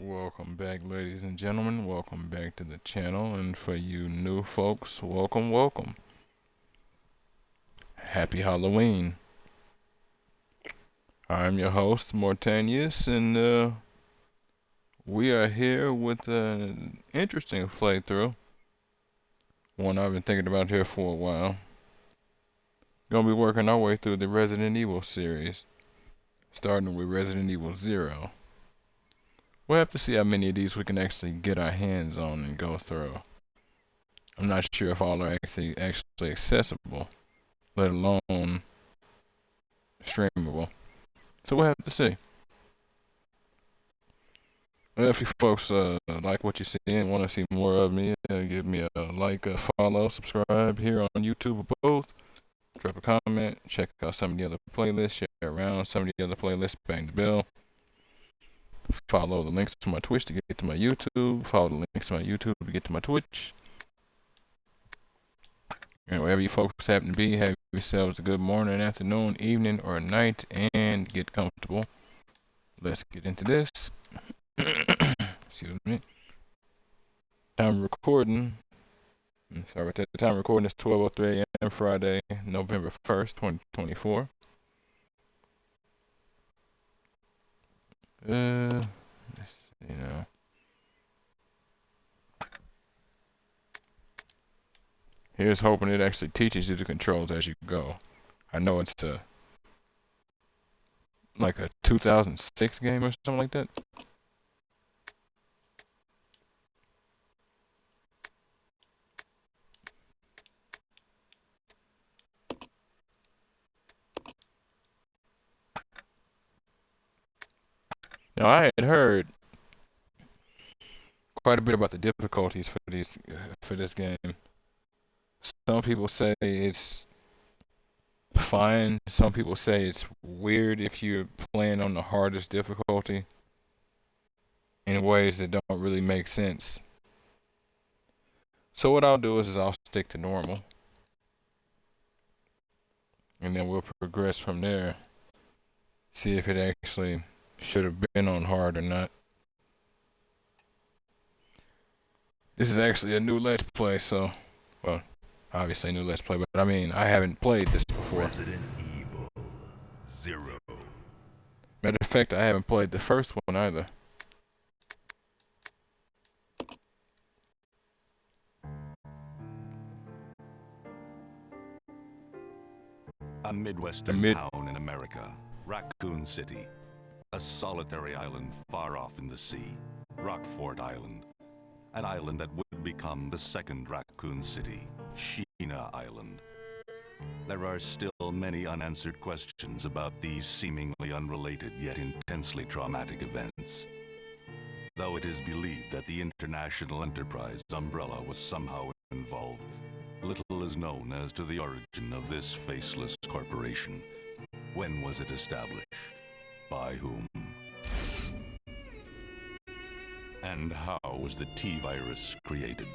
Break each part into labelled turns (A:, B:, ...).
A: Welcome back, ladies and gentlemen. Welcome back to the channel. And for you new folks, welcome. Happy Halloween. I'm your host, Mortanius, and we are here with an interesting playthrough. One I've been thinking about here for a while. Gonna be working our way through the Resident Evil series, starting with Resident Evil 0. We'll have to see how many of these we can actually get our hands on and go through. I'm not sure if all are actually accessible, let alone streamable. So we'll have to see. Well, if you folks like what you see and want to see more of me, give me a like, a follow, subscribe here on YouTube or both. Drop a comment, check out some of the other playlists, share around some of the other playlists, bang the bell. Follow the links to my Twitch to get to my YouTube. Follow the links to my YouTube to get to my Twitch. And wherever you folks happen to be, have yourselves a good morning, afternoon, evening, or night, and get comfortable. Let's get into this. Excuse me. Time recording. Sorry about that. The time recording is 12:03 a.m. Friday, November 1st, 2024. Let's see now. Here's hoping it actually teaches you the controls as you go. I know it's like a 2006 game or something like that. Now, I had heard quite a bit about the difficulties for this game. Some people say it's fine. Some people say it's weird if you're playing on the hardest difficulty in ways that don't really make sense. So what I'll do is I'll stick to normal, and then we'll progress from there. See if it actually should have been on hard or not. This is actually a new Let's Play, so, well, obviously a new Let's Play, but I mean, I haven't played this before.
B: Resident Evil 0.
A: Matter of fact, I haven't played the first one either.
B: A Midwestern town in America, Raccoon City. A solitary island far off in the sea, Rockfort Island. An island that would become the second Raccoon City, Sheena Island. There are still many unanswered questions about these seemingly unrelated yet intensely traumatic events. Though it is believed that the International Enterprise umbrella was somehow involved, little is known as to the origin of this faceless corporation. When was it established? By whom? And how was the T-Virus created?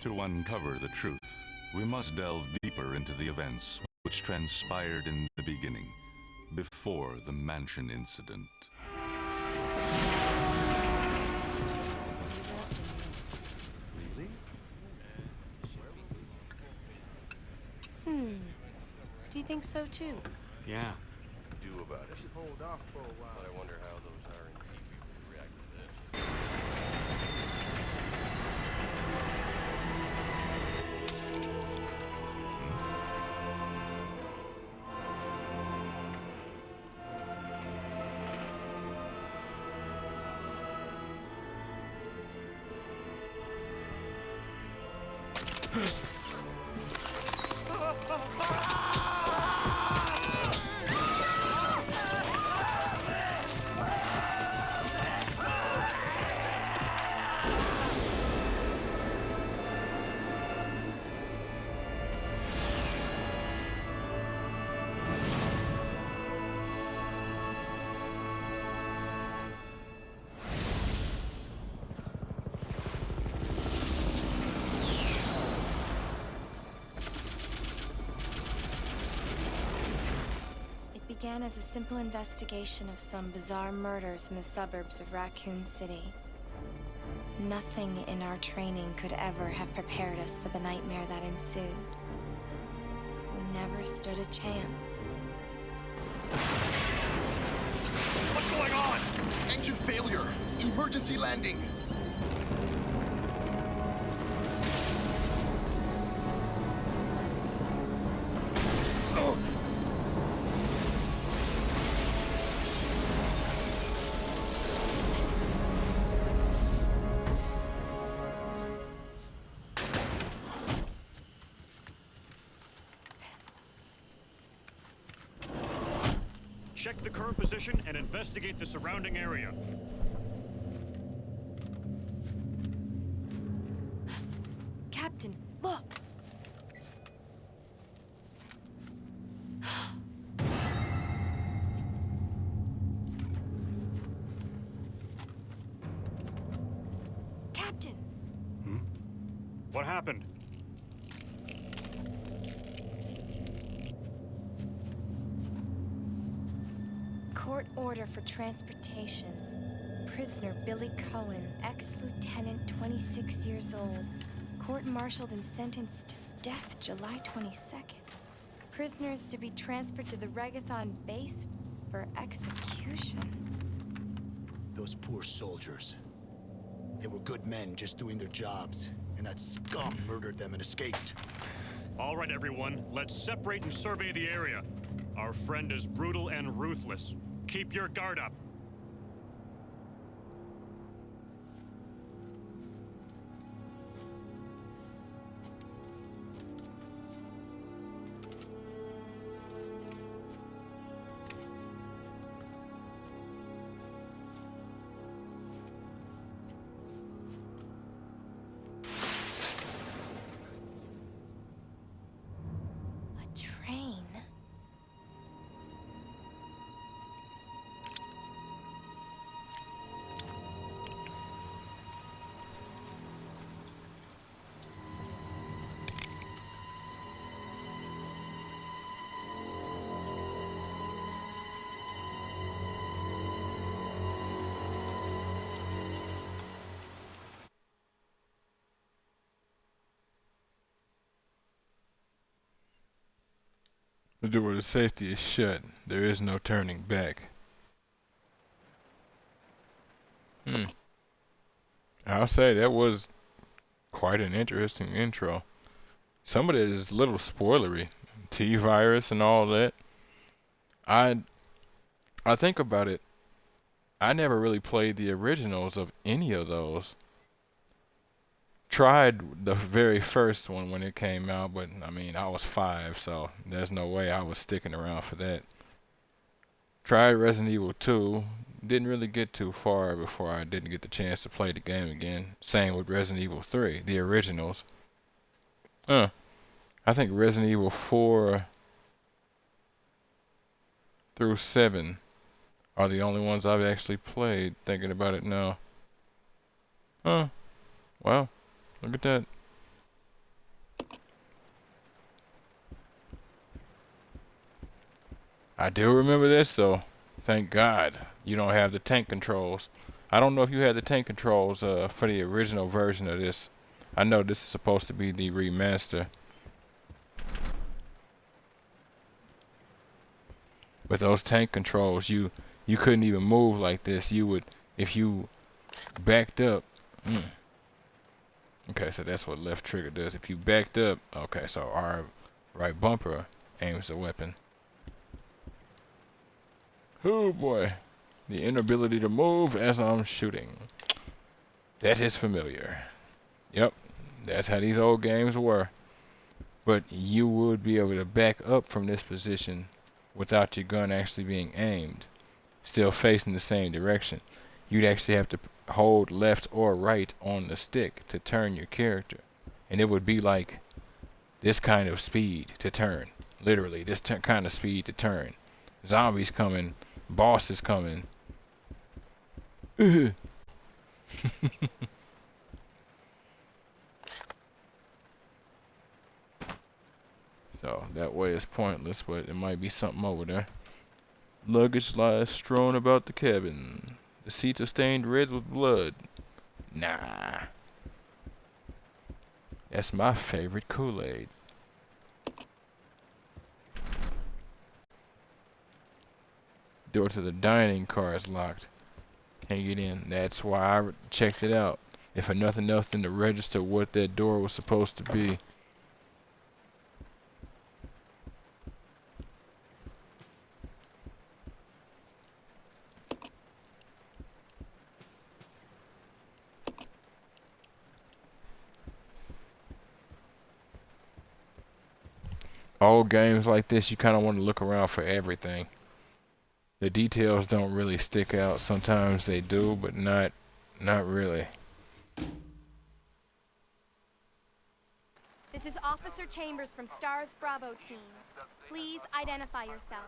B: To uncover the truth, we must delve deeper into the events which transpired in the beginning, before the Mansion incident.
C: Do you think so too?
D: Yeah.
E: Do about it. Should hold off for a while. But I wonder how those R&D people would react to this.
C: began as a simple investigation of some bizarre murders in the suburbs of Raccoon City. Nothing in our training could ever have prepared us for the nightmare that ensued. We never stood a chance.
D: What's going on? Engine failure. Emergency landing.
F: Check the current position and investigate the surrounding area.
C: Captain, look! Captain!
F: What happened?
C: Court order for transportation. Prisoner Billy Cohen, ex-lieutenant, 26 years old. Court-martialed and sentenced to death July 22nd. Prisoners to be transferred to the Regathon base for execution.
D: Those poor soldiers. They were good men just doing their jobs, and that scum murdered them and escaped.
F: All right, everyone, let's separate and survey the area. Our friend is brutal and ruthless. Keep your guard up.
C: A train.
A: The door to safety is shut. There is no turning back. I'll say that was quite an interesting intro. Some of it is a little spoilery. T-virus and all that. I think about it. I never really played the originals of any of those. Tried the very first one when it came out, but I mean, I was 5, so there's no way I was sticking around for that. Tried Resident Evil 2, didn't really get too far before I didn't get the chance to play the game again. Same with Resident Evil 3, the originals. I think Resident Evil 4 through 7 are the only ones I've actually played, thinking about it now. Wow. Look at that. I do remember this though. Thank God you don't have the tank controls. I don't know if you had the tank controls for the original version of this. I know this is supposed to be the remaster. With those tank controls, you couldn't even move like this. You would, if you backed up. Okay, so that's what left trigger does. If you backed up, okay, so our right bumper aims the weapon. Oh boy, the inability to move as I'm shooting. That is familiar. Yep, that's how these old games were. But you would be able to back up from this position without your gun actually being aimed, still facing the same direction. You'd actually have to hold left or right on the stick to turn your character, and it would be like this kind of speed to turn. Literally, this kind of speed to turn. Zombies coming, bosses coming. So that way is pointless, but it might be something over there. Luggage lies strewn about the cabin. The seats are stained red with blood. Nah. That's my favorite Kool-Aid. Door to the dining car is locked. Can't get in. That's why I checked it out. If for nothing else than to register what that door was supposed to be. Old games like this, you kind of want to look around for everything. The details don't really stick out. Sometimes they do, but not really.
G: This is Officer Chambers from STARS Bravo team. Please identify yourself.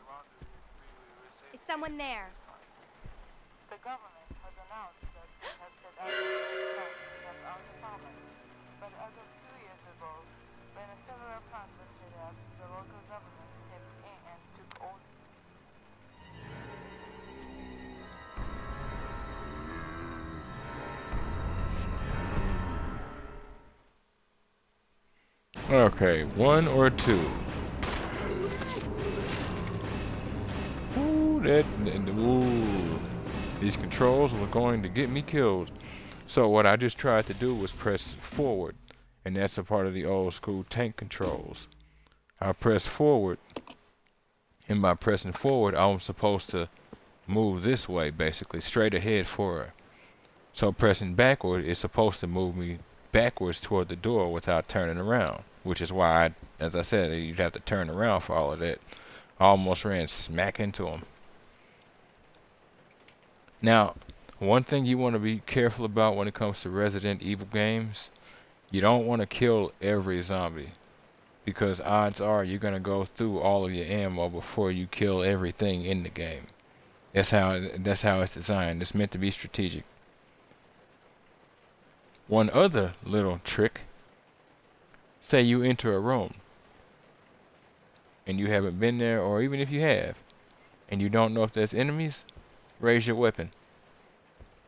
G: Is someone there?
H: The government has announced that it has set out to shut our department. But as of 2 years ago, when several plants were set up, the local government stepped in and took over.
A: Okay, 1 or 2. Ooh, these controls were going to get me killed. So what I just tried to do was press forward, and that's a part of the old school tank controls. I press forward, and by pressing forward, I'm supposed to move this way, basically, straight ahead forward. So pressing backward is supposed to move me backwards toward the door without turning around, which is why, as I said, you'd have to turn around for all of that. I almost ran smack into him. Now, one thing you want to be careful about when it comes to Resident Evil games, you don't want to kill every zombie, because odds are you're going to go through all of your ammo before you kill everything in the game. That's how it's designed. It's meant to be strategic. One other little trick, say you enter a room and you haven't been there, or even if you have and you don't know if there's enemies, raise your weapon.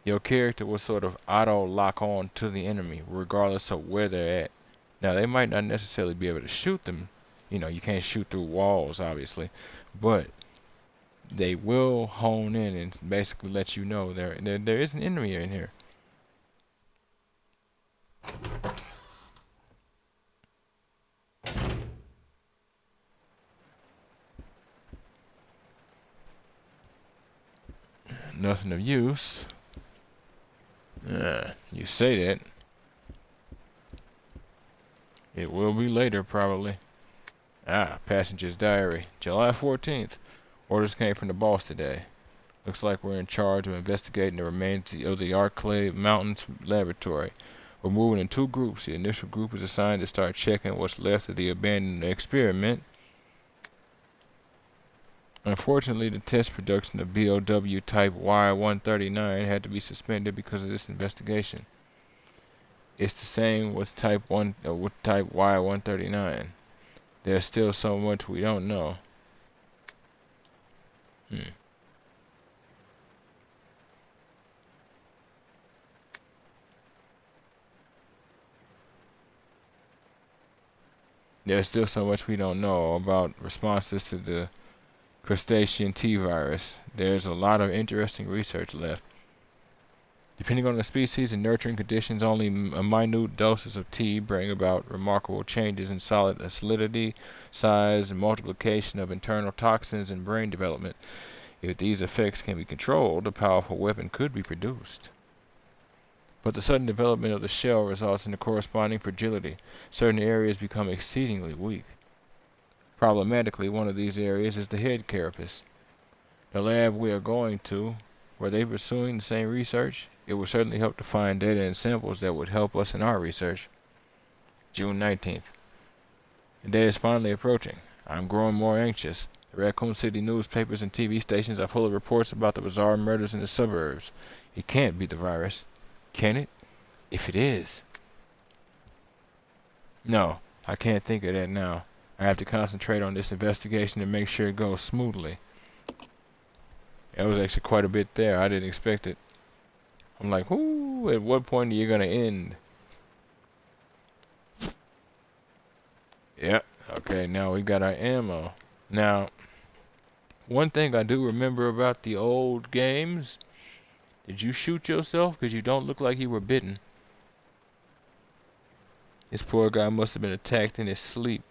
A: Your character will sort of auto lock on to the enemy regardless of where they're at. Now they might not necessarily be able to shoot them, you know, you can't shoot through walls obviously, but they will hone in and basically let you know there is an enemy in here. Nothing of use. You say that. It will be later, probably. Passenger's diary. July 14th. Orders came from the boss today. Looks like we're in charge of investigating the remains of the Arclay Mountains laboratory. We're moving in 2 groups. The initial group is assigned to start checking what's left of the abandoned experiment. Unfortunately, the test production of BOW Type Y-139 had to be suspended because of this investigation. It's the same with Type Y-139. There's still so much we don't know. There's still so much we don't know about responses to the crustacean T virus. There's a lot of interesting research left. Depending on the species and nurturing conditions, only minute doses of T bring about remarkable changes in solidity, size, and multiplication of internal toxins and brain development. If these effects can be controlled, a powerful weapon could be produced. But the sudden development of the shell results in a corresponding fragility. Certain areas become exceedingly weak. Problematically, one of these areas is the head carapace. The lab we are going to, were they pursuing the same research? It would certainly help to find data and samples that would help us in our research. June 19th. The day is finally approaching. I'm growing more anxious. The Raccoon City newspapers and TV stations are full of reports about the bizarre murders in the suburbs. It can't be the virus. Can it? If it is. No, I can't think of that now. I have to concentrate on this investigation and make sure it goes smoothly. That was actually quite a bit there. I didn't expect it. I'm like, whoo, at what point are you gonna end? Yep. Okay, now we got our ammo. Now, one thing I do remember about the old games, did you shoot yourself? Because you don't look like you were bitten. This poor guy must have been attacked in his sleep.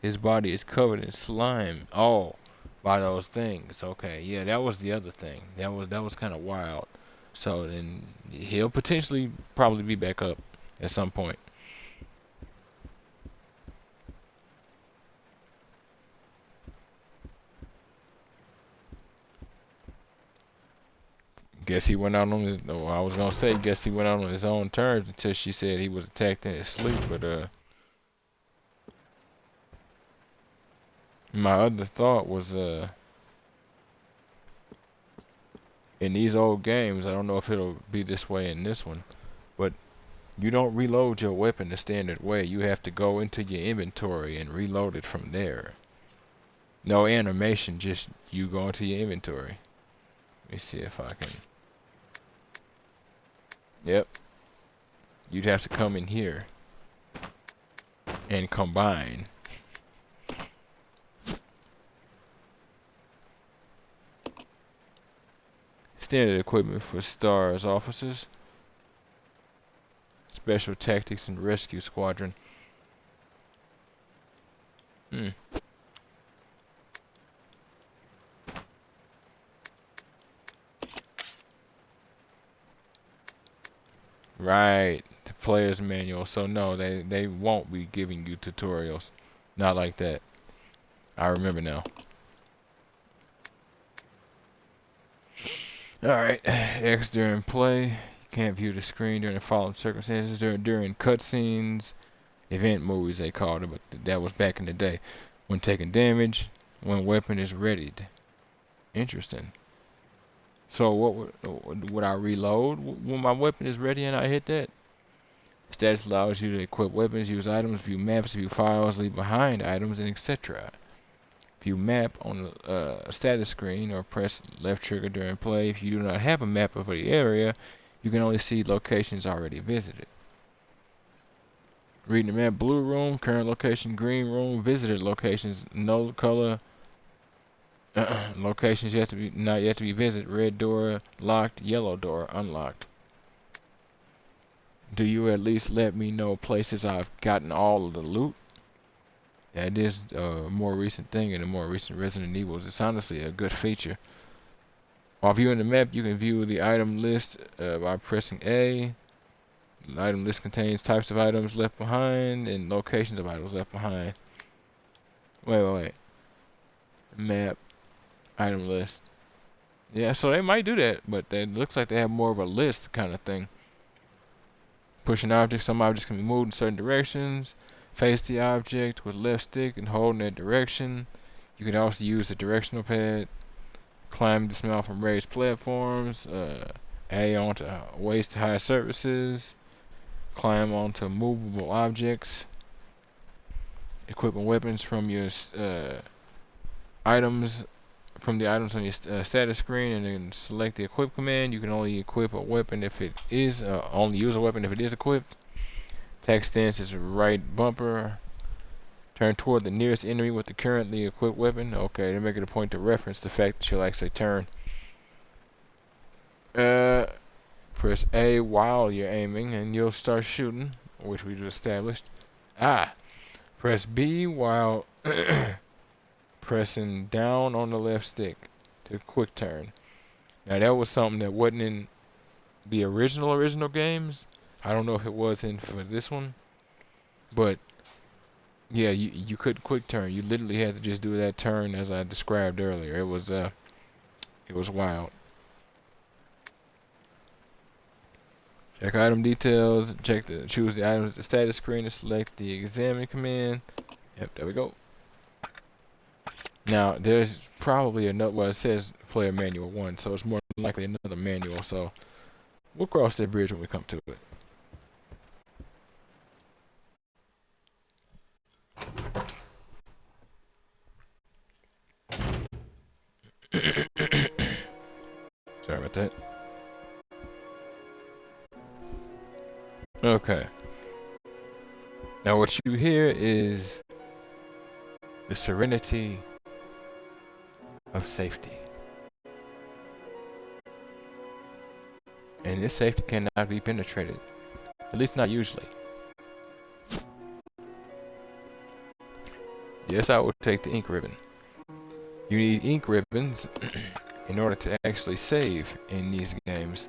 A: His body is covered in slime. Oh, by those things. Okay, yeah, that was the other thing. That was kind of wild. So then he'll potentially probably be back up at some point. Guess he went out on his. Oh, I was gonna say, guess he went out on his own terms until she said he was attacked in his sleep. But my other thought was in these old games, I don't know if it'll be this way in this one, but you don't reload your weapon the standard way. You have to go into your inventory and reload it from there. No animation, just you go into your inventory. Let me see if I can. Yep. You'd have to come in here and combine. Standard equipment for STARS officers. Special Tactics and Rescue Squadron. Right, the player's manual. So no, they won't be giving you tutorials. Not like that. I remember now. Alright, X during play. You can't view the screen during the following circumstances. During cutscenes, event movies they called it, but that was back in the day. When taking damage, when weapon is readied. Interesting. So what would I reload when my weapon is ready and I hit that? Status allows you to equip weapons, use items, view maps, view files, leave behind items, and etc. View map on a status screen or press left trigger during play. If you do not have a map of the area, you can only see locations already visited. Reading the map, blue room, current location, green room, visited locations, no color. Locations not yet to be visited. Red door locked, yellow door unlocked. Do you at least let me know places I've gotten all of the loot? That is a more recent thing in the more recent Resident Evils. It's honestly a good feature. While viewing the map, you can view the item list by pressing A. The item list contains types of items left behind and locations of items left behind. Wait. Map. Item list. Yeah, so they might do that, but it looks like they have more of a list kind of thing. Pushing objects. Some objects can be moved in certain directions. Face the object with left stick and hold in that direction. You can also use the directional pad. Climb the smell from raised platforms. A onto waist high surfaces. Climb onto movable objects. Equipping weapons from your items. From the items on your status screen, and then select the equip command. You can only equip a weapon if it is only use a weapon if it is equipped. Attack stance is right bumper. Turn toward the nearest enemy with the currently equipped weapon. Okay, they're making a point to reference the fact that you'll actually turn. Press A while you're aiming, and you'll start shooting, which we just established. Press B while pressing down on the left stick to quick turn. Now that was something that wasn't in the original games. I don't know if it was in for this one, but yeah, you could quick turn. You literally had to just do that turn as I described earlier. It was wild. Check item details. Choose the items at the status screen and select the examine command. Yep, there we go. Now, there's probably another, well, it says player manual 1, so it's more likely another manual, so we'll cross that bridge when we come to it. Sorry about that. Okay. Now what you hear is the serenity of safety. And this safety cannot be penetrated. At least not usually. Yes, I will take the ink ribbon. You need ink ribbons in order to actually save in these games.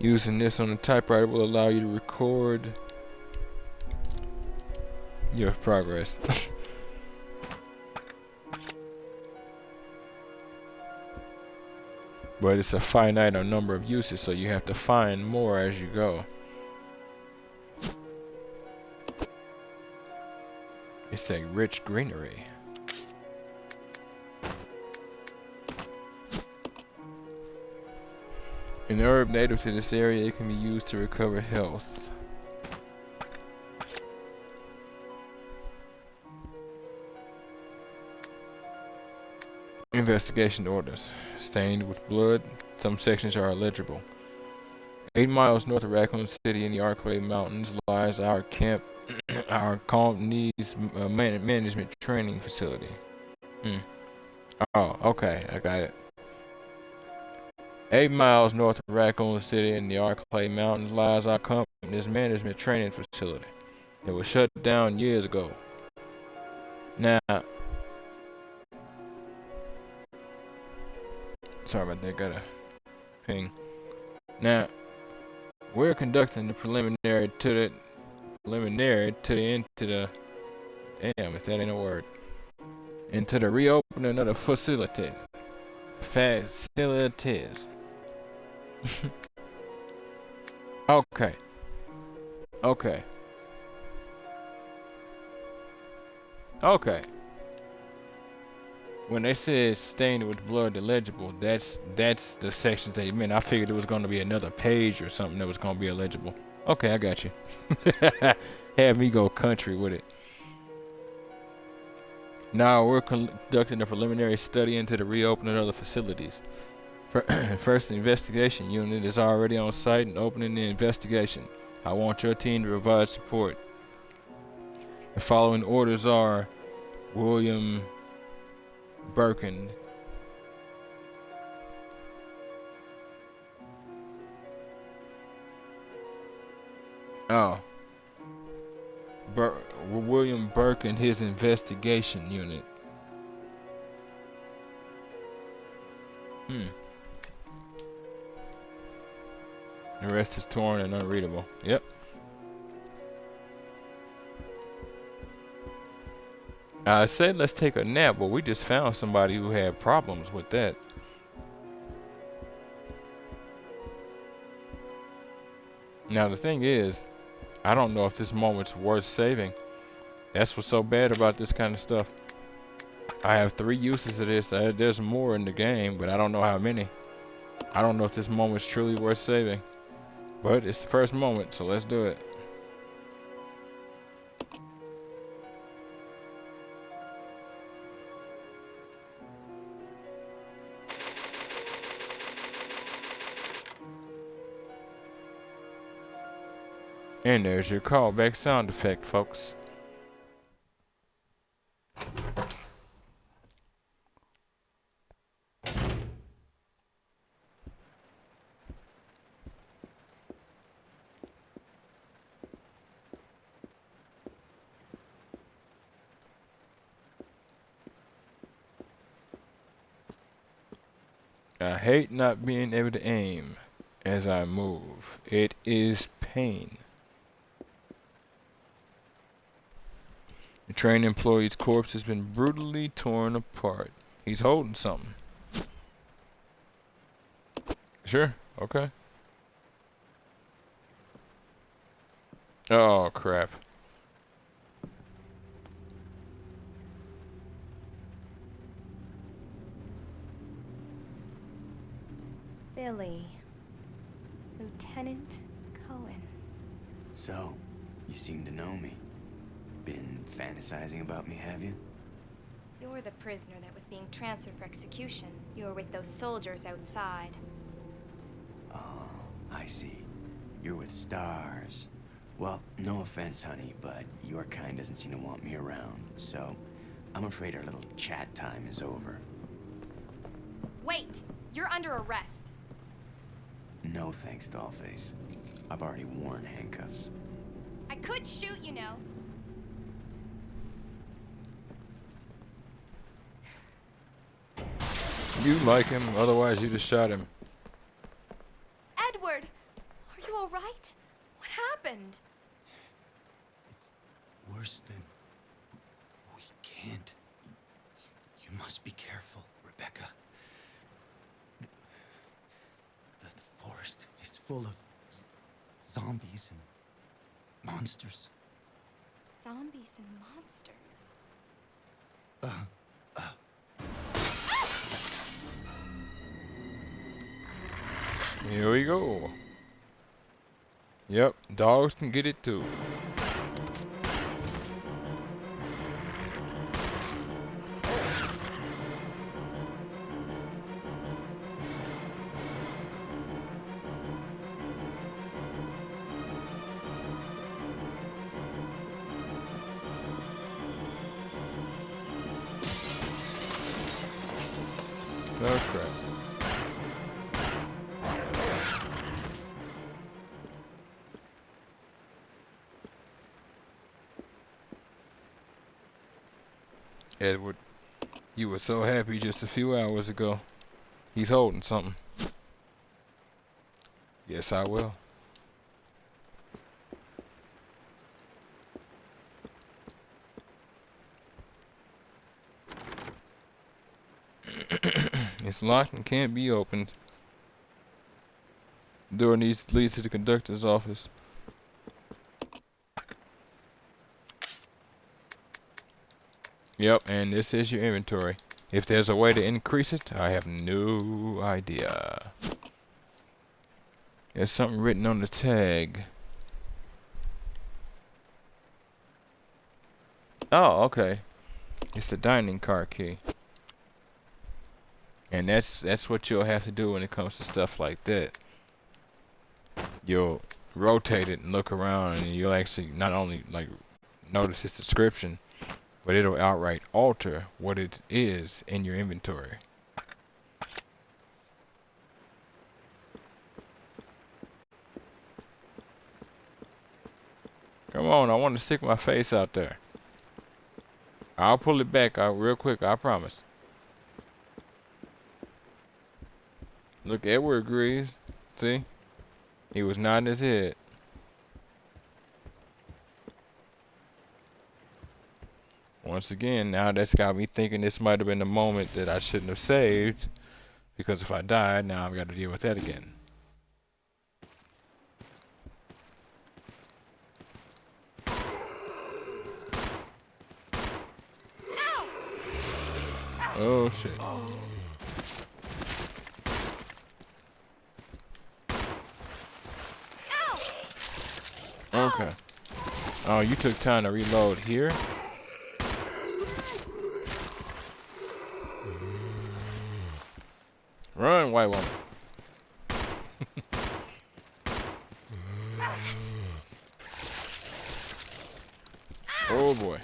A: Using this on the typewriter will allow you to record your progress. But it's a finite number of uses, so you have to find more as you go. It's a rich greenery. An herb native to this area, it can be used to recover health. Investigation orders. Stained with blood, some sections are illegible. 8 miles north of Raccoon City in the Arklay Mountains lies our camp, our Colonies management training facility. Oh, okay, I got it. 8 miles north of Raccoon City in the Arklay Mountains lies our company's management training facility. It was shut down years ago. Now, sorry about that, got a ping. Now, we're conducting the preliminary to the damn, if that ain't a word, into the reopening of the facilities. Okay. When they said stained with blood illegible, that's the sections they meant. I figured it was going to be another page or something that was going to be illegible. Okay, I got you. Have me go country with it. Now we're conducting a preliminary study into the reopening of the facilities. First investigation unit is already on site and opening the investigation. I want your team to provide support. The following orders are William Birkin. Oh. William Birkin, his investigation unit. The rest is torn and unreadable. Yep. I said let's take a nap, but we just found somebody who had problems with that. Now the thing is, I don't know if this moment's worth saving. That's what's so bad about this kind of stuff. I have 3 uses of this. There's more in the game, but I don't know how many. I don't know if this moment's truly worth saving. But it's the first moment, so let's do it. And there's your callback sound effect, folks. I hate not being able to aim as I move. It is pain. The trained employee's corpse has been brutally torn apart. He's holding something. Sure, okay. Oh, crap.
C: Billy. Lieutenant Cohen.
I: So, you seem to know me. Been fantasizing about me, have you?
C: You're the prisoner that was being transferred for execution. You were with those soldiers outside.
I: Oh, I see. You're with Stars. Well, no offense, honey, but your kind doesn't seem to want me around, so I'm afraid our little chat time is over.
C: Wait! You're under arrest.
I: No thanks, Dollface. I've already worn handcuffs.
C: I could shoot, you know.
A: You like him, otherwise you'd have shot him.
C: Edward! Are you alright? What happened?
D: It's worse than... We can't. You must be careful, Rebecca. The forest is full of zombies and monsters.
C: Zombies and monsters.
A: Here we go. Yep, dogs can get it too. Oh crap. Edward, you were so happy just a few hours ago. He's holding something. Yes, I will. It's locked and can't be opened. Door leads to the conductor's office. Yep, and this is your inventory. If there's a way to increase it, I have no idea. There's something written on the tag. Oh, okay. It's the dining car key. And that's what you'll have to do when it comes to stuff like that. You'll rotate it and look around, and you'll actually not only like notice its description, but it'll outright alter what it is in your inventory. Come on, I want to stick my face out there. I'll pull it back out real quick, I promise. Look, Edward agrees. See? He was nodding his head. Once again, now that's got me thinking this might have been the moment that I shouldn't have saved. Because if I died, now I've got to deal with that again. Oh shit. Okay. Oh, you took time to reload here? Run, white woman. Oh boy.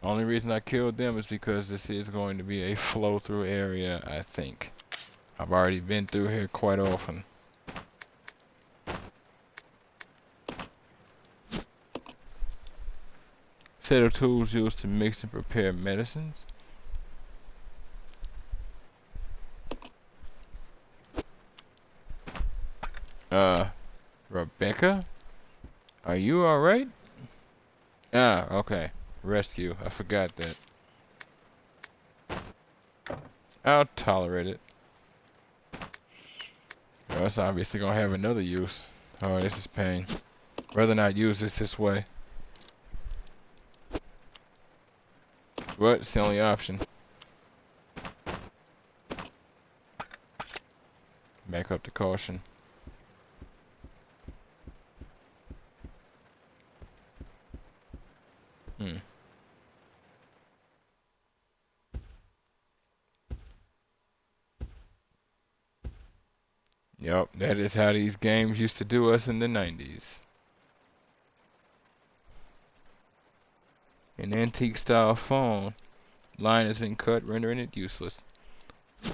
A: Only reason I killed them is because this is going to be a flow-through area, I think. I've already been through here quite often. Set of tools used to mix and prepare medicines. Rebecca? Are you alright? Ah, okay. Rescue. I forgot that. I'll tolerate it. Well, it's obviously gonna have another use. Oh, this is pain. Rather not use this way. But it's the only option. Back up to caution. Yup, that is how these games used to do us in the 90s. An antique style phone. Line has been cut, rendering it useless.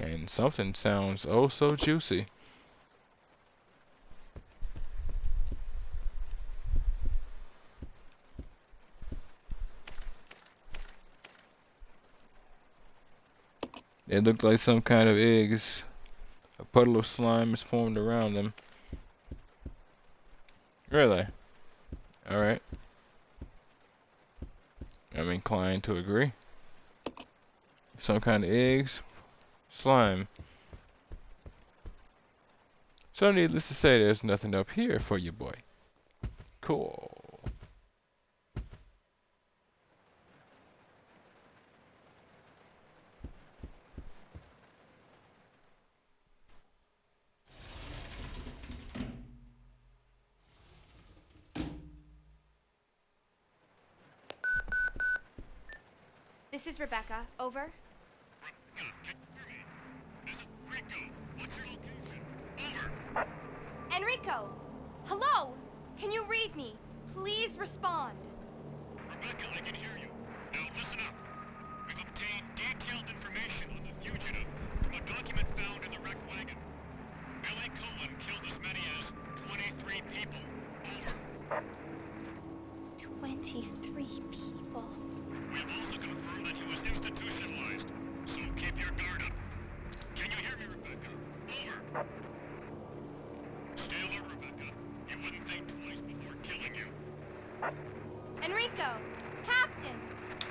A: And something sounds oh so juicy. They look like some kind of eggs. A puddle of slime is formed around them. Really? Alright. I'm inclined to agree. Some kind of eggs. Slime. So needless to say, there's nothing up here for you, boy. Cool.
G: This is Rebecca. Over.
F: This is Rico. What's your location? Over.
G: Enrico! Hello! Can you read me? Please respond.
F: Rebecca, I can hear you. Now listen up. We've obtained detailed information on the fugitive from a document found in the wrecked wagon. Billy Cohen killed as many as 23 people. Over.
G: 23 people.
F: We have also confirmed that he was institutionalized, so keep your guard up. Can you hear me, Rebecca? Over. Stay alert, Rebecca. He wouldn't think twice before killing you.
G: Enrico! Captain!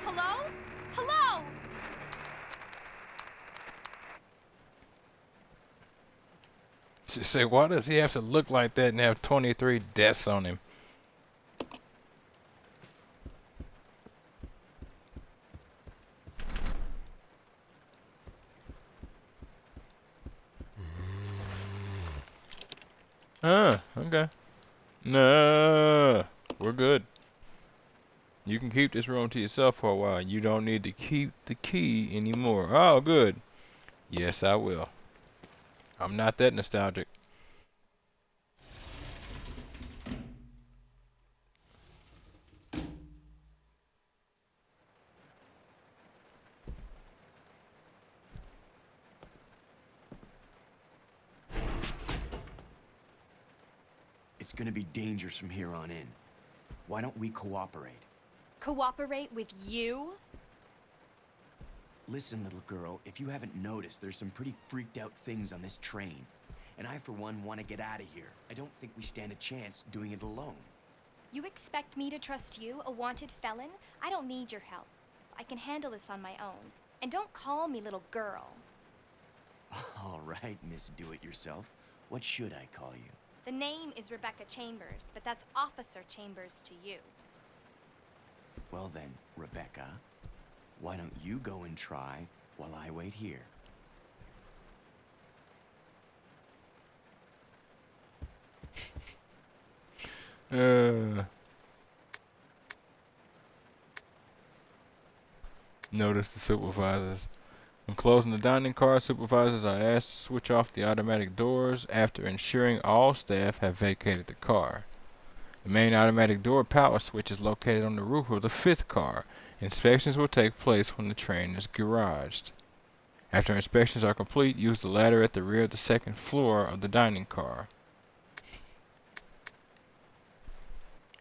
G: Hello? Hello!
A: Just say, why does he have to look like that and have 23 deaths on him? Okay. No, we're good. You can keep this room to yourself for a while. You don't need to keep the key anymore. Oh, good. Yes, I will. I'm not that nostalgic.
I: It's gonna be dangerous from here on in. Why don't we cooperate?
G: Cooperate with you?
I: Listen, little girl, if you haven't noticed, there's some pretty freaked out things on this train. And I, for one, want to get out of here. I don't think we stand a chance doing it alone.
G: You expect me to trust you, a wanted felon? I don't need your help. I can handle this on my own. And don't call me little girl.
I: All right, Miss Do-It-Yourself. What should I call you?
G: The name is Rebecca Chambers, but that's Officer Chambers to you.
I: Well then, Rebecca, why don't you go and try while I wait here?
A: Notice the supervisors. When closing the dining car, supervisors are asked to switch off the automatic doors after ensuring all staff have vacated the car. The main automatic door power switch is located on the roof of the fifth car. Inspections will take place when the train is garaged. After inspections are complete, use the ladder at the rear of the second floor of the dining car.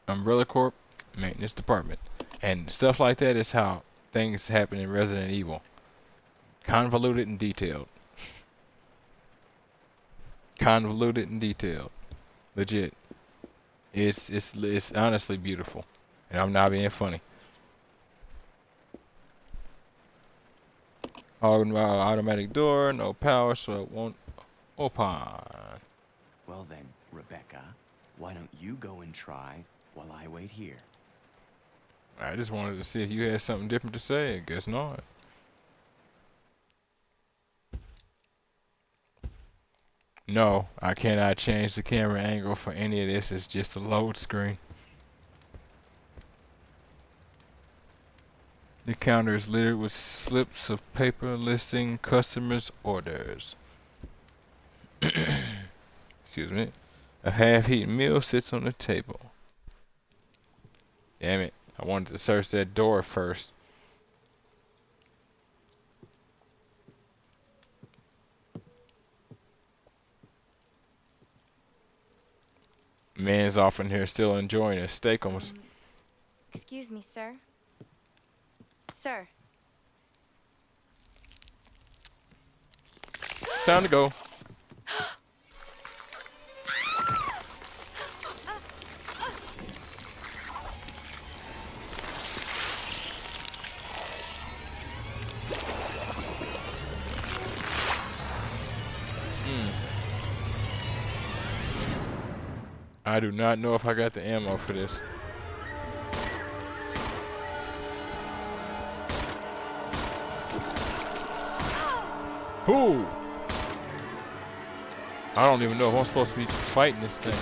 A: Umbrella Corp, Maintenance Department. And stuff like that is how things happen in Resident Evil. Convoluted and detailed. Convoluted and detailed. Legit. It's honestly beautiful. And I'm not being funny. Automatic door, no power, so it won't open.
I: Well then, Rebecca, why don't you go and try while I wait here?
A: I just wanted to see if you had something different to say. I guess not. No, I cannot change the camera angle for any of this. It's just a load screen. The counter is littered with slips of paper listing customers' orders. excuse me, a half-eaten meal sits on the table. Damn it. I wanted to search that door first. Man's off in here still enjoying his steak almost.
C: Excuse me, sir. Sir.
A: Time to go. I do not know if I got the ammo for this. Who? I don't even know if I'm supposed to be fighting this thing.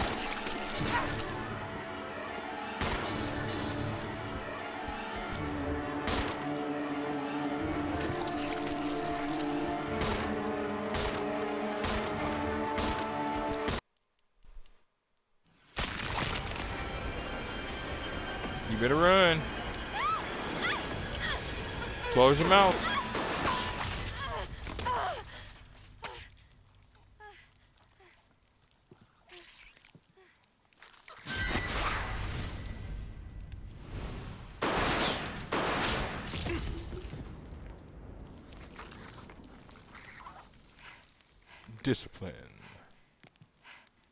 A: You better run. Close your mouth. Discipline.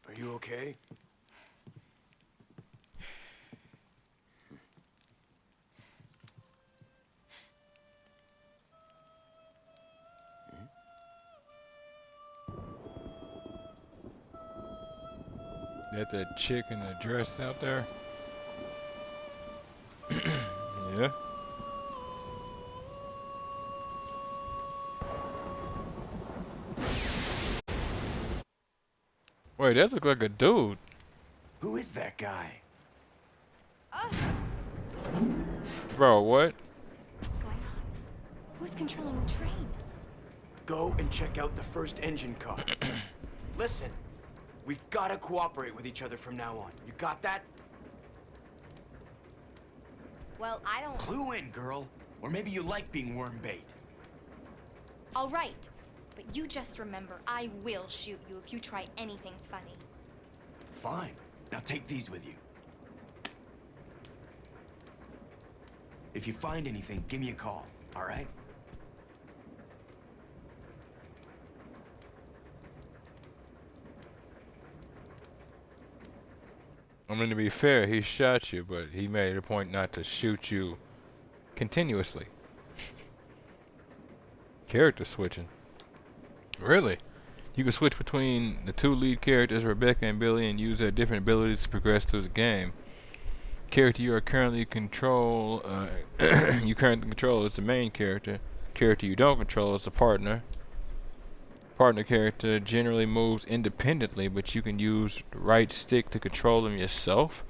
I: Are you okay?
A: That chick in the dress out there? Yeah. Wait, that looked like a dude.
I: Who is that guy?
A: Bro, what?
C: What's going on? Who's controlling the train?
I: Go and check out the first engine car. Listen, we gotta cooperate with each other from now on. You got that?
G: Well, I don't...
I: Clue in, girl. Or maybe you like being worm bait.
G: All right. But you just remember, I will shoot you if you try anything funny.
I: Fine. Now take these with you. If you find anything, give me a call, all right?
A: I mean, to be fair, he shot you, but he made it a point not to shoot you continuously. Character switching. Really? You can switch between the two lead characters, Rebecca and Billy, and use their different abilities to progress through the game. Character you currently control is the main character. Character you don't control is the partner. Partner character generally moves independently, but you can use the right stick to control them yourself.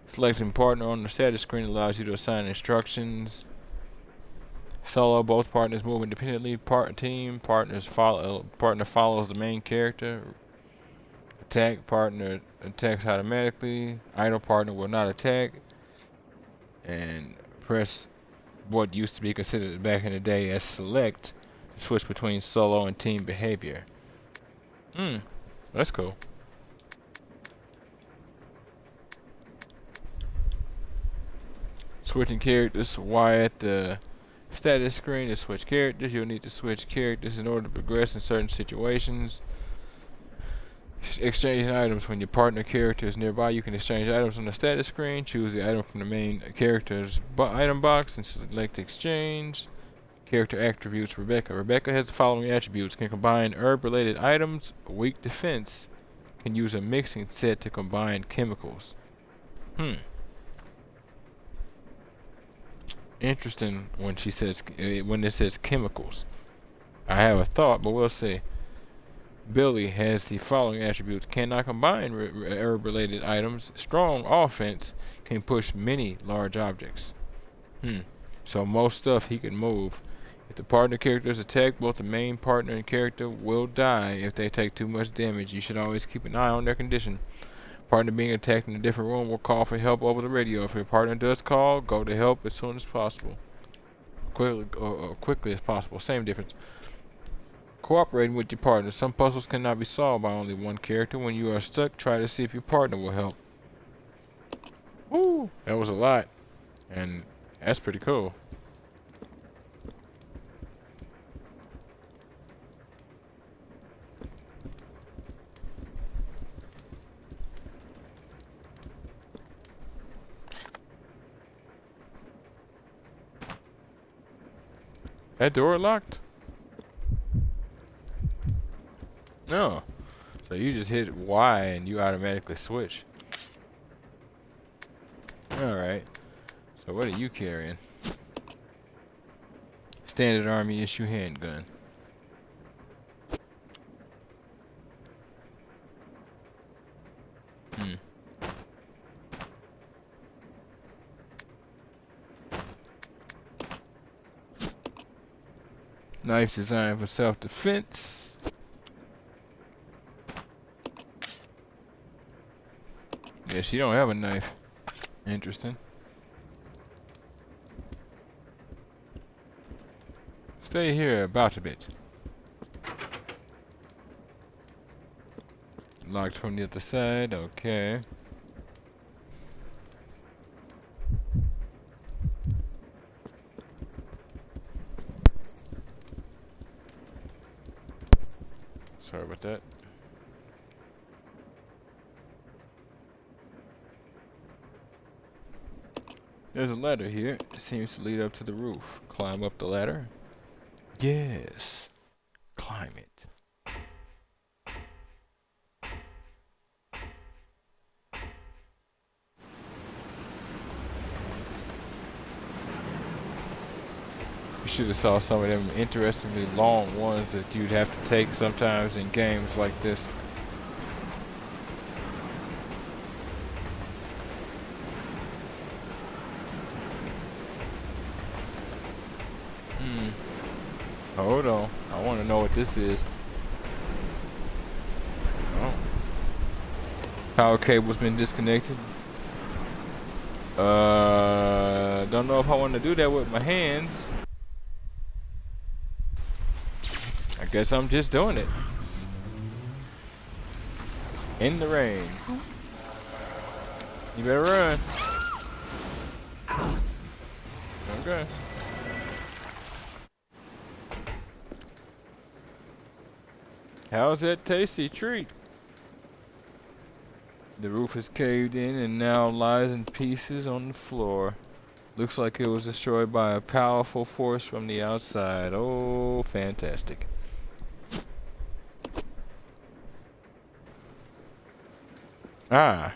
A: Selecting partner on the status screen allows you to assign instructions. Solo, both partners move independently. Partner follows the main character. Attack, partner attacks automatically. Idle, partner will not attack. And press what used to be considered back in the day as select to switch between solo and team behavior. That's cool. Switching characters. Y at the status screen to switch characters. You'll need to switch characters in order to progress in certain situations. Exchange items. When your partner character is nearby, you can exchange items on the status screen. Choose the item from the main character's item box and select exchange. Character attributes. Rebecca. Rebecca has the following attributes. Can combine herb-related items. Weak defense. Can use a mixing set to combine chemicals. Interesting when she says when it says chemicals. I have a thought, but we'll see. Billy has the following attributes. Cannot combine herb-related items. Strong offense. Can push many large objects. So most stuff he can move If the partner character is attacked, both the main partner and character will die if they take too much damage. You should always keep an eye on their condition. Partner being attacked in a different room will call for help over the radio. If your partner does call, go to help as soon as possible. Quickly as possible. Same difference. Cooperating with your partner. Some puzzles cannot be solved by only one character. When you are stuck, try to see if your partner will help. Woo! That was a lot. And that's pretty cool. That door locked? No. So you just hit Y and you automatically switch. Alright. So what are you carrying? Standard Army issue handgun. Knife designed for self-defense. Yeah, she don't have a knife. Interesting. Stay here about a bit. Locked from the other side, okay. Sorry about that. There's a ladder here. It seems to lead up to the roof. Climb up the ladder. Yes. Climb it. You should have saw some of them interestingly long ones that you'd have to take sometimes in games like this. Hold on. I want to know what this is. Oh. Power cable's been disconnected. Don't know if I want to do that with my hands. I guess I'm just doing it. In the rain. You better run. Okay. How's that tasty treat? The roof is caved in and now lies in pieces on the floor. Looks like it was destroyed by a powerful force from the outside. Oh, fantastic. Ah.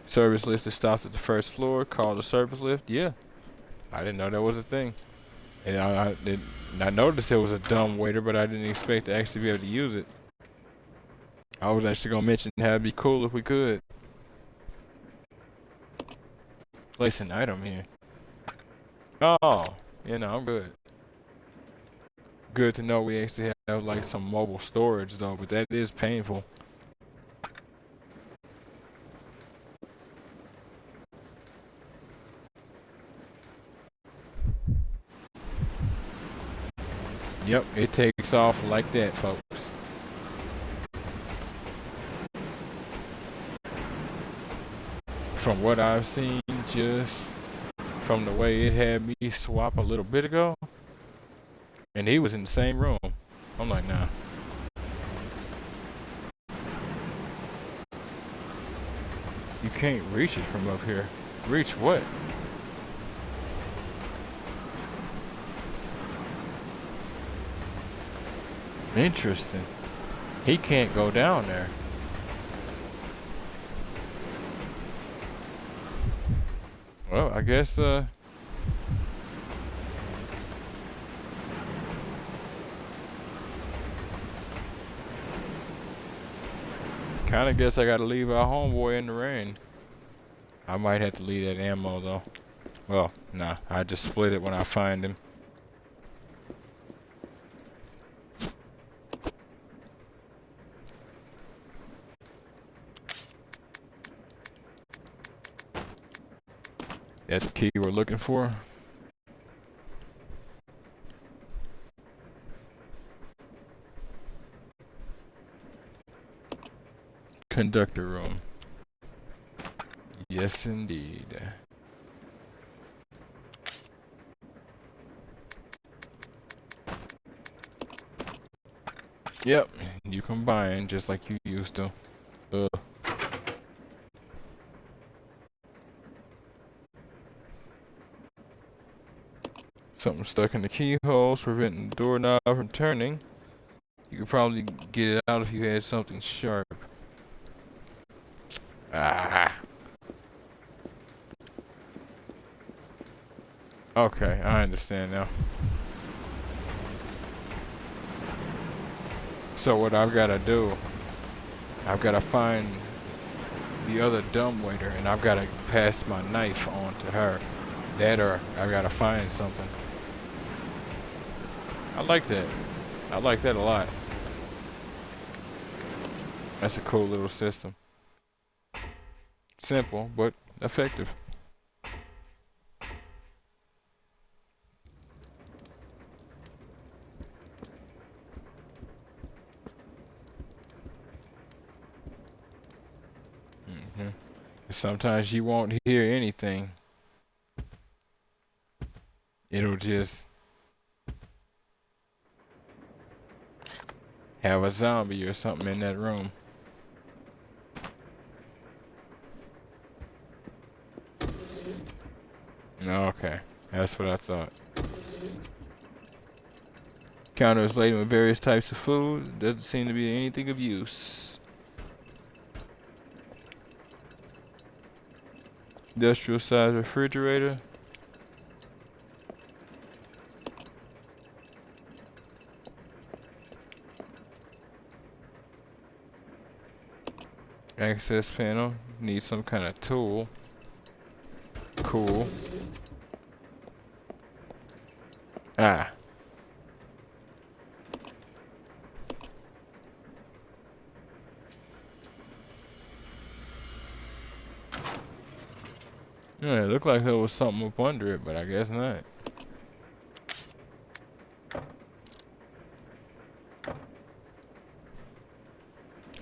A: Service lift is stopped at the first floor. Call the service lift. Yeah. I didn't know that was a thing. And I noticed there was a dumb waiter, but I didn't expect to actually be able to use it. I was actually going to mention how it'd be cool if we could. Place an item here. Oh, you know, I'm good. Good to know we actually have like some mobile storage though, but that is painful. Yep, it takes off like that, folks. From what I've seen, just from the way it had me swap a little bit ago, and he was in the same room. I'm like, nah. You can't reach it from up here. Reach what? Interesting. He can't go down there. Well, I guess, kinda guess I gotta leave our homeboy in the rain. I might have to leave that ammo though. Well, nah, I just split it when I find him. That's the key we're looking for. Conductor room. Yes, indeed. Yep, you combine just like you used to. Something stuck in the keyholes, preventing the doorknob from turning. You could probably get it out if you had something sharp. Ah. Okay, I understand now. So what I've got to do, I've got to find the other dumbwaiter, and I've got to pass my knife on to her. That, or I've got to find something. I like that. I like that a lot. That's a cool little system. Simple, but effective. Sometimes you won't hear anything. It'll just have a zombie or something in that room. Okay, that's what I thought. Counter is laden with various types of food. Doesn't seem to be anything of use. Industrial size refrigerator. Access panel. Need some kind of tool. Cool. Ah. Yeah, it looked like there was something up under it, but I guess not.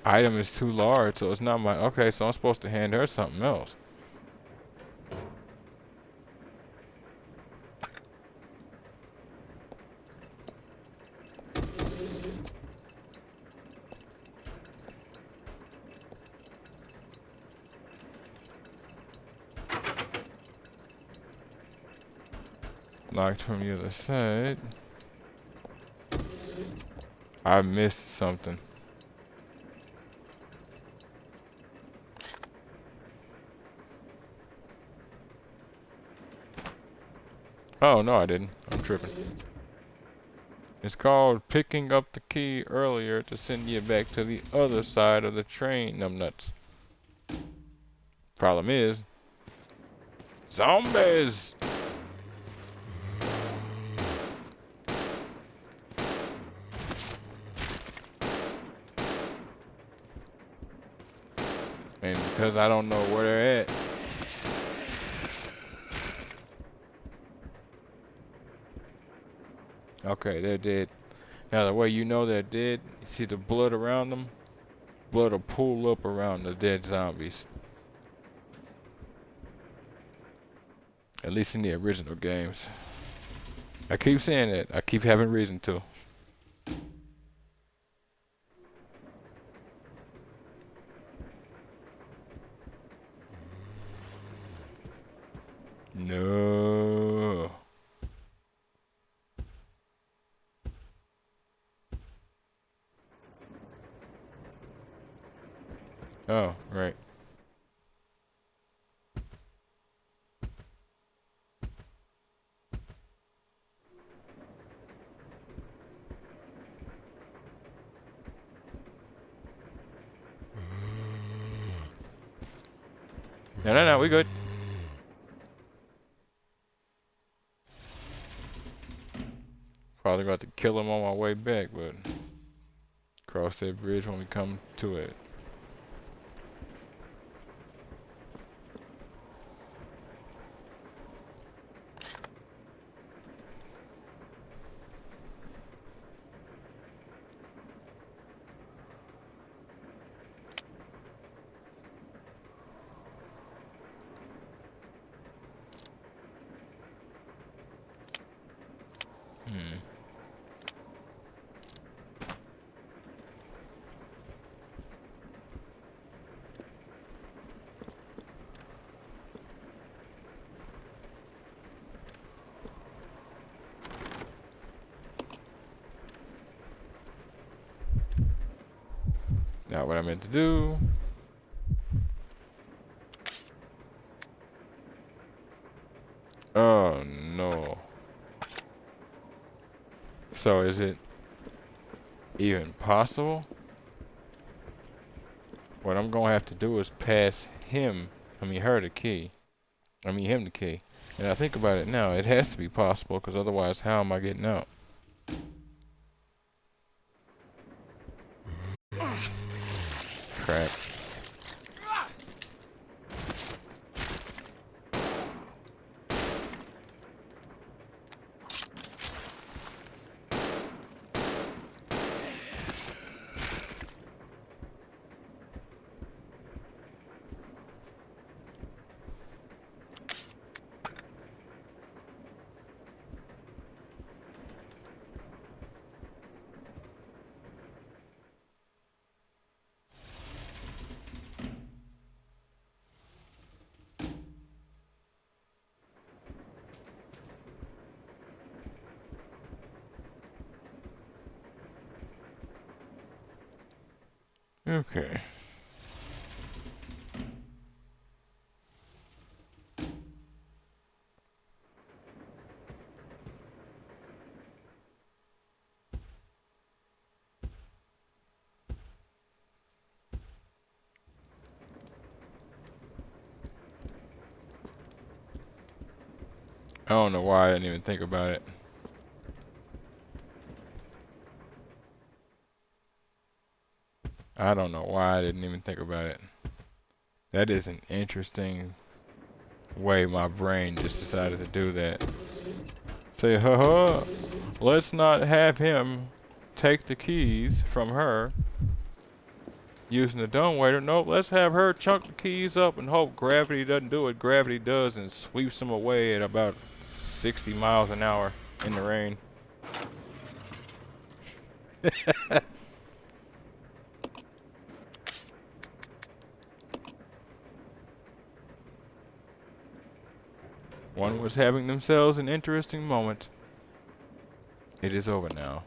A: Item is too large, so it's not my... Okay, so I'm supposed to hand her something else. Locked from the other side. I missed something. Oh, no, I didn't. I'm tripping. It's called picking up the key earlier to send you back to the other side of the train, numbnuts. Problem is, zombies! And because I don't know where they're at. Okay, they're dead. Now the way you know they're dead, you see the blood around them? Blood will pool up around the dead zombies. At least in the original games. I keep saying that. I keep having reason to. No. Oh, right. No, we good. Probably got to kill him on my way back, but cross that bridge when we come to it. Not what I meant to do. Oh no. So is it even possible? What I'm gonna have to do is pass her the key. Him the key. And I think about it now, it has to be possible, because otherwise how am I getting out? Crap. Okay. I don't know why I didn't even think about it. I don't know why I didn't even think about it. That is an interesting way my brain just decided to do that. Say, haha, let's not have him take the keys from her using the dumbwaiter. Nope, let's have her chunk the keys up and hope gravity doesn't do it. Gravity does and sweeps them away at about 60 miles an hour in the rain. One was having themselves an interesting moment. It is over now.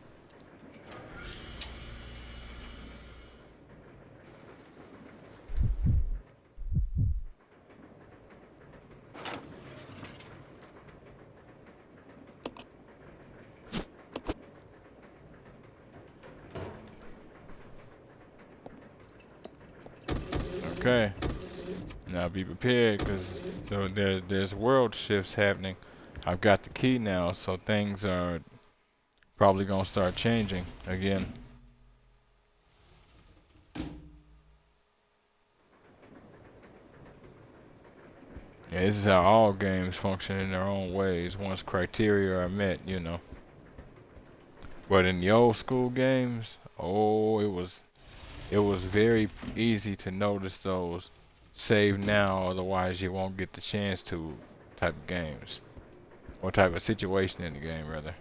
A: Okay. Now be prepared, because there's world shifts happening. I've got the key now, so things are probably gonna start changing again. Yeah, this is how all games function in their own ways once criteria are met, you know. But in the old school games, oh, it was very easy to notice those save now, otherwise you won't get the chance to type of games. Or type of situation in the game, rather.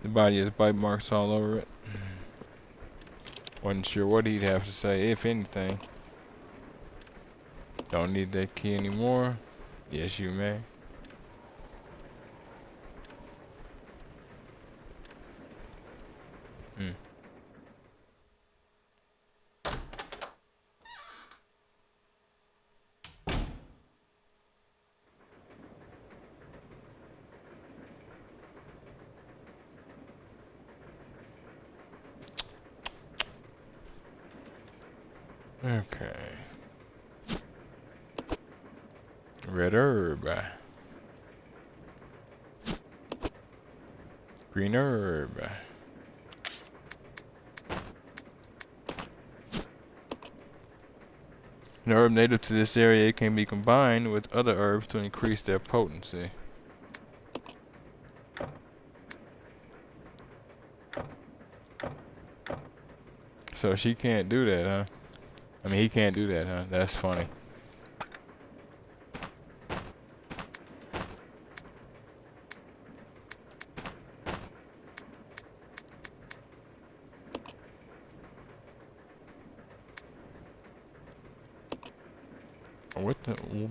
A: The body has bite marks all over it. Wasn't sure what he'd have to say, if anything. Don't need that key anymore. Yes, you may. Okay. Red herb. Green herb. An herb native to this area can be combined with other herbs to increase their potency. So she can't do that, huh? I mean, he can't do that, huh? That's funny.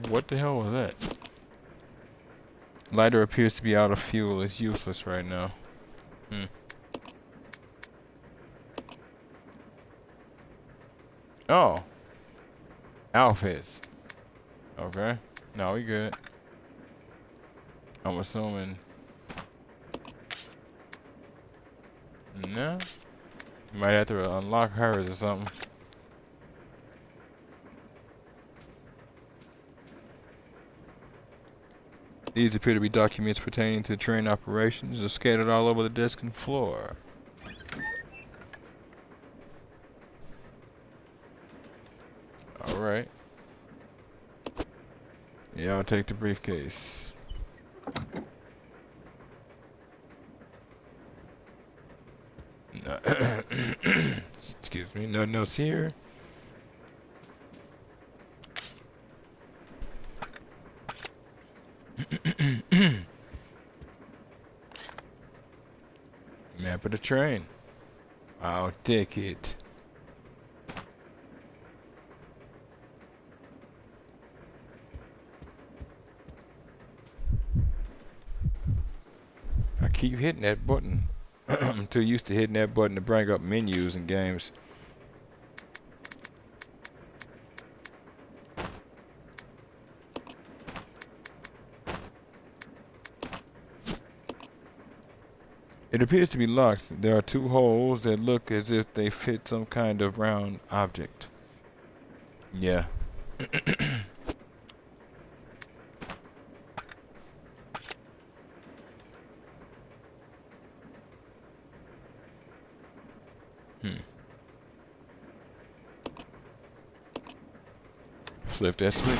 A: What the hell was that? Lighter appears to be out of fuel. It's useless right now. Oh. Outfits. Okay. No, we good. I'm assuming. No. You might have to unlock hers or something. These appear to be documents pertaining to train operations. They're scattered all over the desk and floor. Alright. Yeah, I'll take the briefcase. No excuse me, nothing else here. Map of the train. I'll take it. I keep hitting that button. I'm too used to hitting that button to bring up menus in games. It appears to be locked. There are two holes that look as if they fit some kind of round object. Yeah. Flip that switch.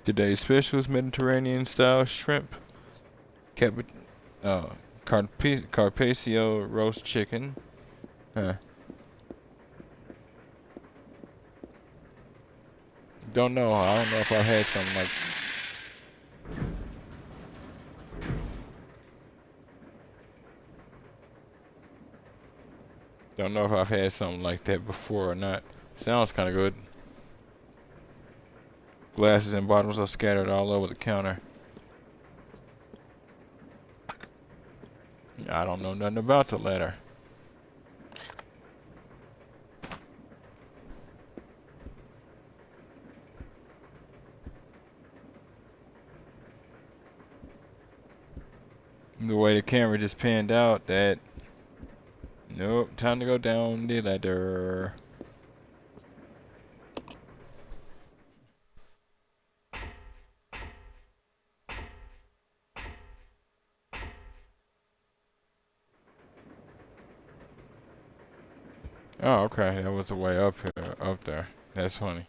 A: Today's special is Mediterranean style shrimp, Carpaccio roast chicken. Huh. Don't know. I don't know if I've had something like. Don't know if I've had something like that before or not. Sounds kind of good. Glasses and bottles are scattered all over the counter. I don't know nothing about the letter. The way the camera just panned out, that. Nope, time to go down the ladder. Oh, okay, that was the way up here, up there. That's funny.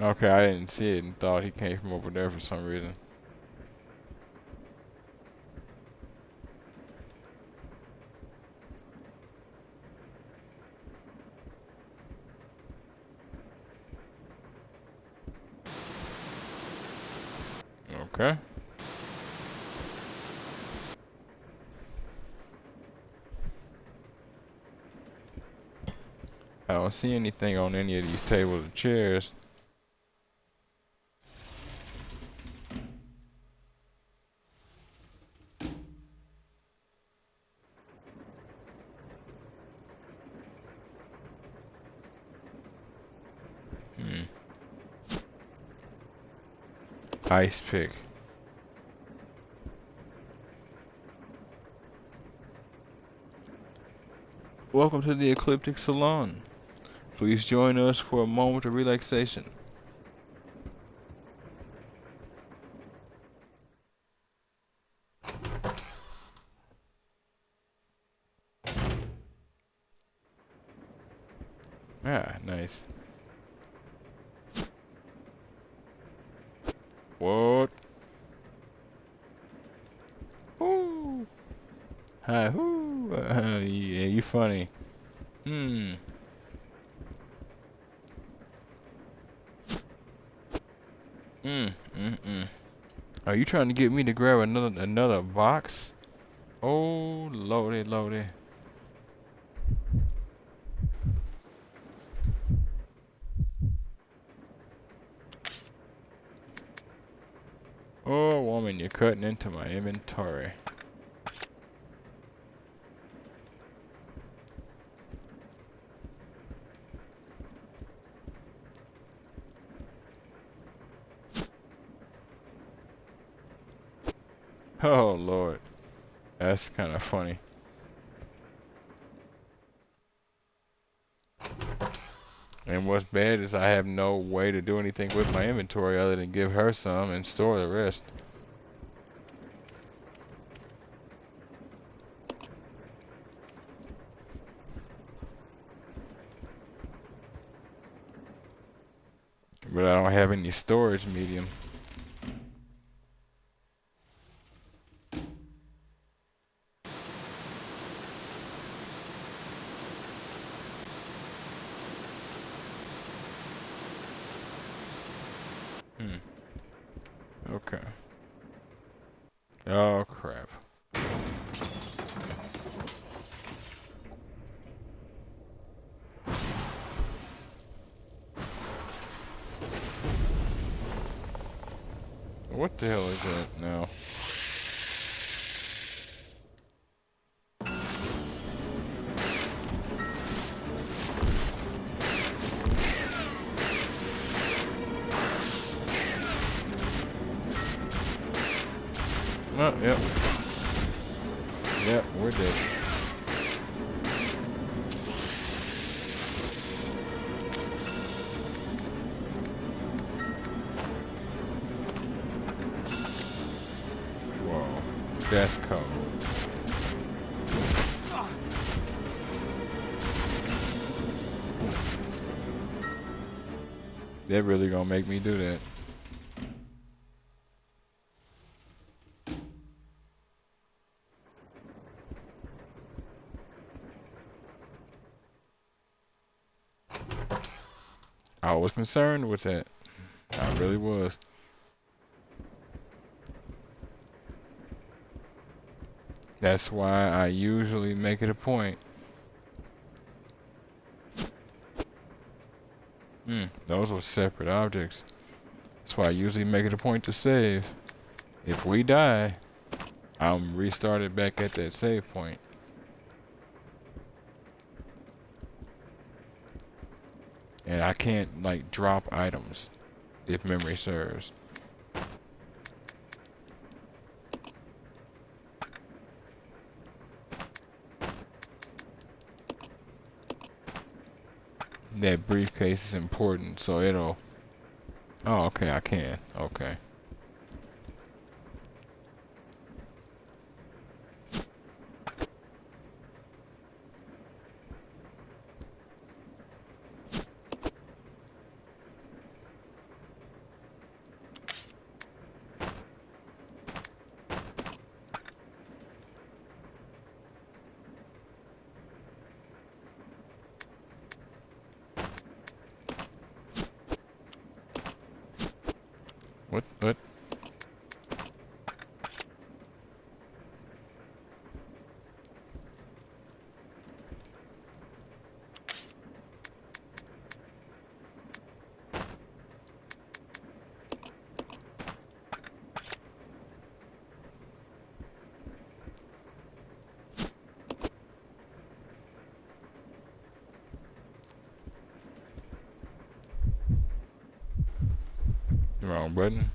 A: Okay, I didn't see it and thought he came from over there for some reason. Okay. I don't see anything on any of these tables or chairs. Ice pick. Welcome to the Ecliptic Salon. Please join us for a moment of relaxation. Ah, nice. What? Woo! Hi, whoo! Yeah, you funny. Hmm. Are you trying to get me to grab another box? Oh, lordy, lordy. Oh, woman, you're cutting into my inventory. Oh, Lord. That's kind of funny. And what's bad is I have no way to do anything with my inventory other than give her some and store the rest. But I don't have any storage medium. Okay. Oh, crap. What the hell is that now? Oh, yep. Yep, we're dead. Whoa. That's cold. They're really gonna make me do that. I was concerned with that. I really was. That's why I usually make it a point. Those were separate objects. That's why I usually make it a point to save. If we die, I'm restarted back at that save point. And I can't, like, drop items, if memory serves. That briefcase is important, so it'll... Oh, okay, I can. Okay. What? Wrong button.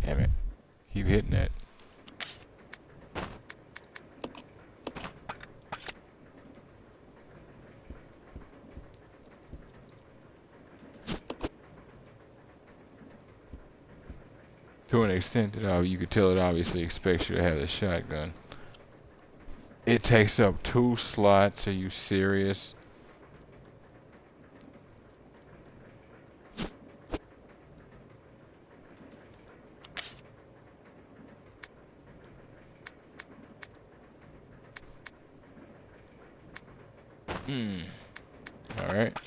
A: Damn it. Keep hitting that. To an extent that you could tell it obviously expects you to have the shotgun. It takes up 2 slots. Are you serious? Alright.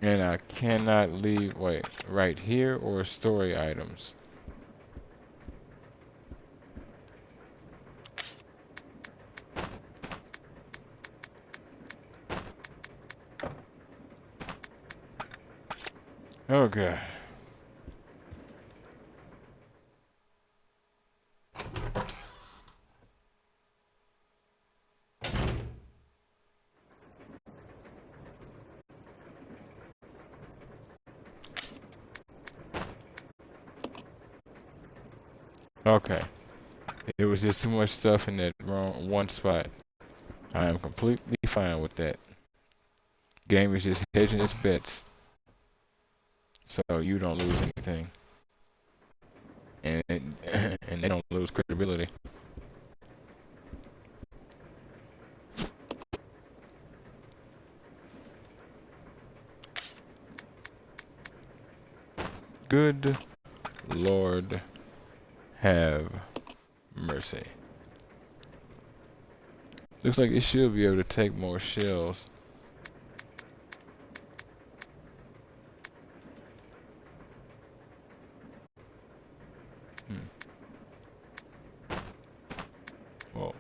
A: And I cannot leave, wait, right here or story items? Okay. Okay. It was just too much stuff in that wrong one spot. I am completely fine with that. Game is just hedging its bets, so you don't lose anything, and they don't lose credibility. Good Lord, have mercy. Looks like it should be able to take more shells. Whoa.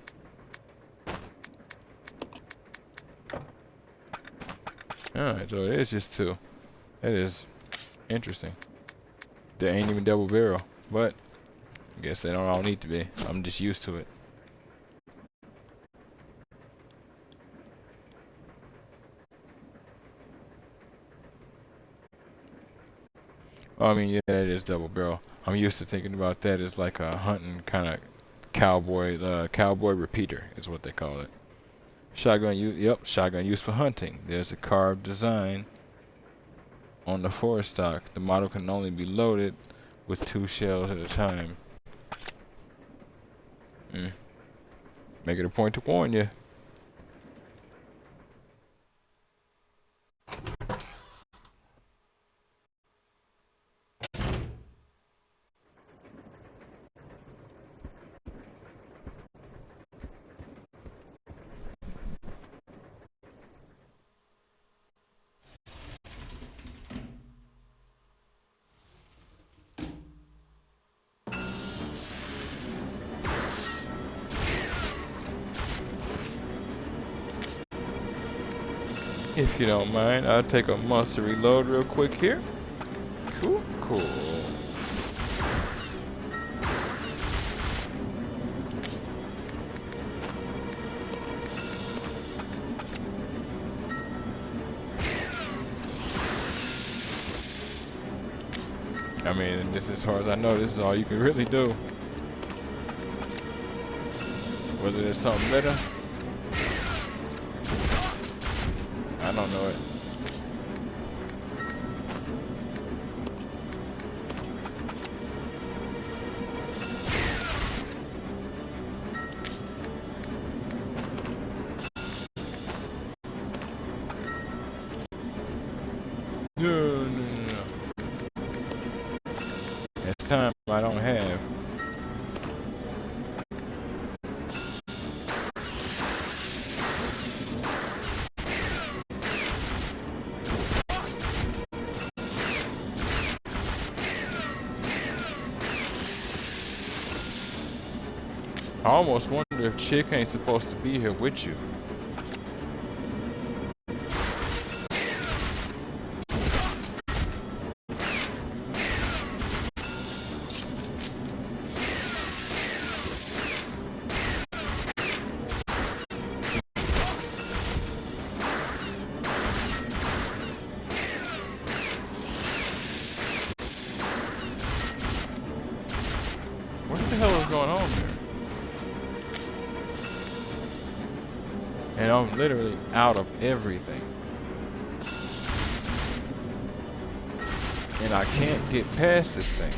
A: Alright, so it is just 2. That is interesting. They ain't even double barrel, but I guess they don't all need to be. I'm just used to it. Oh, I mean, yeah, that is double barrel. I'm used to thinking about that as like a hunting kind of cowboy repeater is what they call it. Shotgun shotgun used for hunting. There's a carved design on the forest stock. The model can only be loaded with 2 shells at a time. Make it a point to warn you. If you don't mind, I'll take a monster reload real quick here. Cool. I mean, this, as far as I know, this is all you can really do. Whether there's something better, I don't know it. No. It's time I don't have. I almost wonder if Chick ain't supposed to be here with you. And I'm literally out of everything. And I can't get past this thing.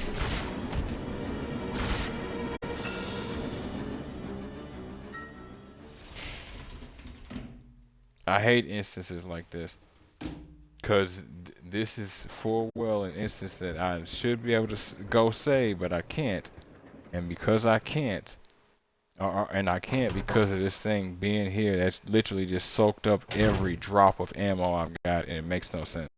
A: I hate instances like this. Because this is full well an instance that I should be able to go save, but I can't. And because I can't, and I can't because of this thing being here, that's literally just soaked up every drop of ammo I've got, and it makes no sense.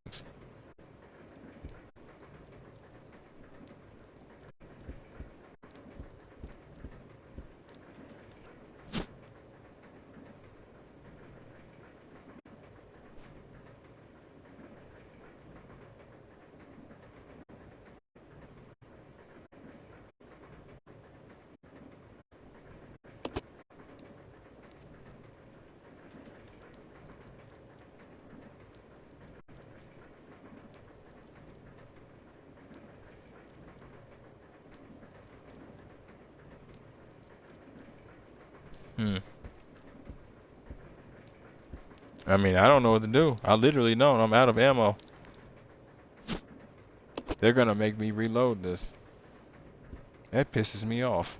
A: I mean, I don't know what to do. I literally know I'm out of ammo. They're gonna make me reload this. That pisses me off.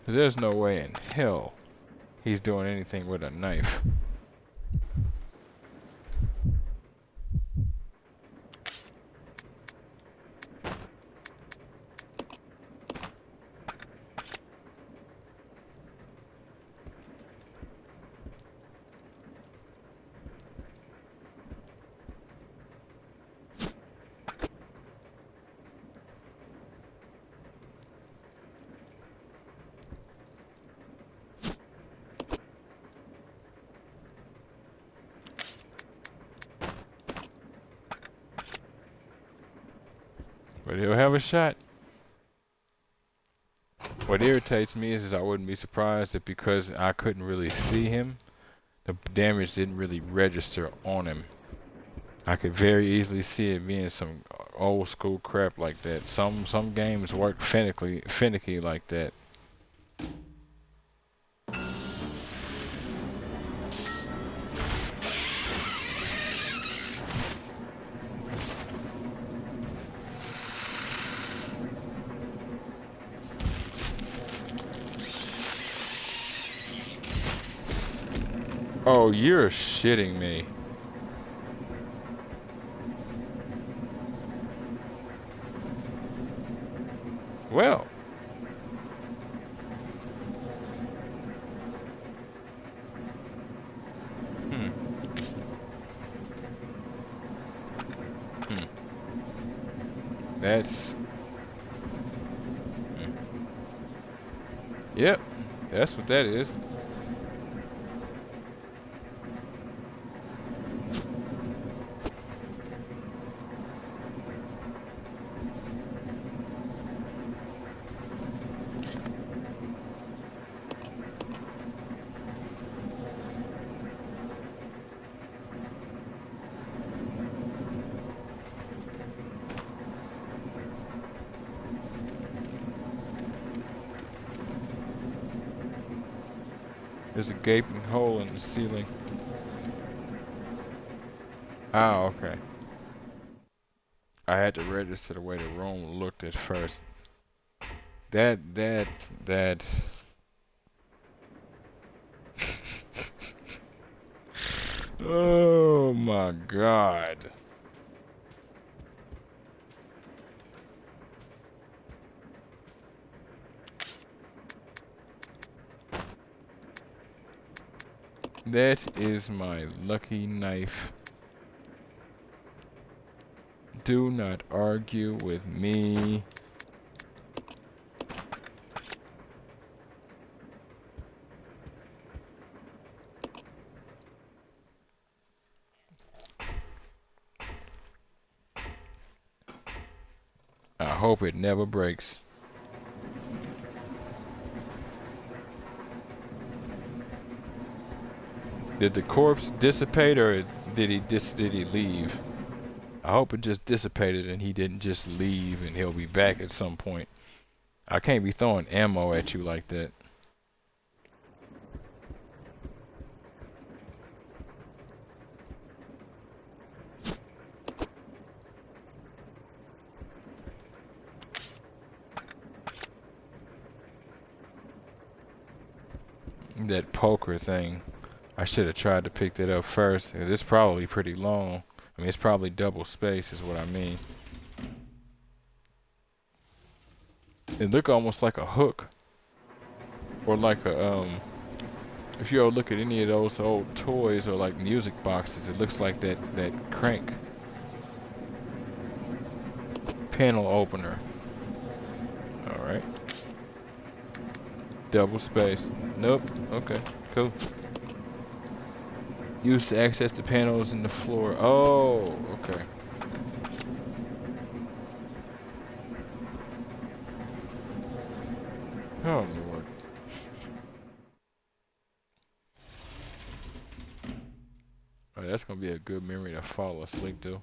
A: There's no way in hell he's doing anything with a knife. But he'll have a shot. What irritates me is I wouldn't be surprised if because I couldn't really see him, the damage didn't really register on him. I could very easily see it being some old school crap like that. Some games work finicky like that. Oh, you're shitting me. Well. That's... Yep, that's what that is. There's a gaping hole in the ceiling. Oh, okay. I had to register the way the room looked at first. That. Oh my God. That is my lucky knife. Do not argue with me. I hope it never breaks. Did the corpse dissipate or did he leave? I hope it just dissipated and he didn't just leave and he'll be back at some point. I can't be throwing ammo at you like that. That poker thing, I should have tried to pick that up first. It's probably pretty long. I mean, it's probably double space is what I mean. It look almost like a hook. Or like a, if you ever look at any of those old toys or like music boxes, it looks like that crank. Panel opener. Alright. Double space. Nope. Okay. Cool. Used to access the panels in the floor. Oh, okay. Oh, Lord. Oh, that's gonna be a good memory to fall asleep to.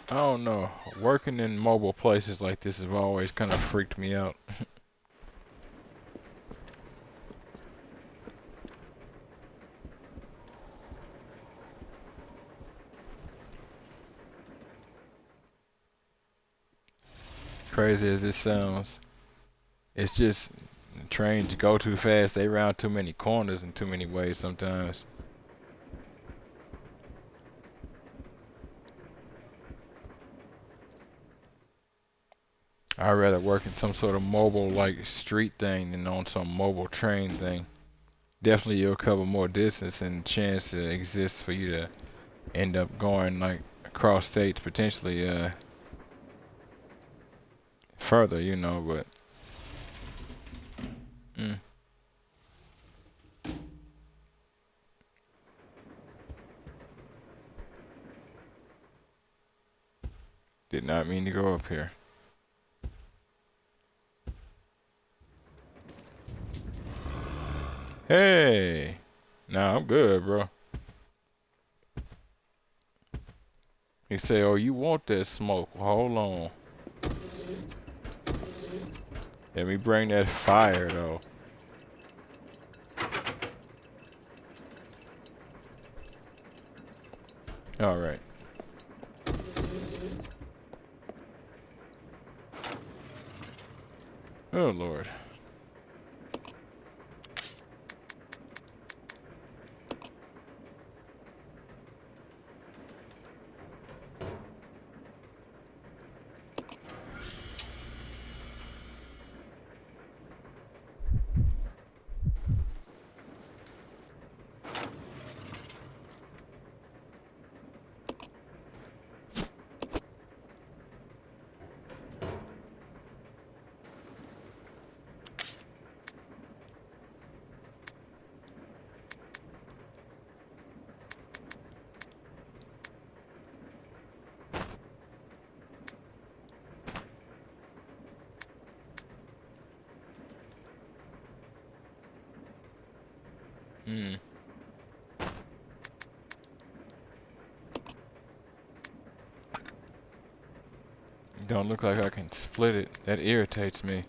A: I don't know. Working in mobile places like this has always kind of freaked me out. Crazy as this sounds, it's just trains go too fast. They round too many corners in too many ways sometimes. I'd rather work in some sort of mobile like street thing than on some mobile train thing. Definitely you'll cover more distance and chance exists for you to end up going like across states potentially further, you know, but did not mean to go up here. Hey, nah, I'm good, bro. He say, "Oh, you want that smoke? Hold on. Let me bring that fire, though." All right. Oh, Lord. Don't look like I can split it. That irritates me.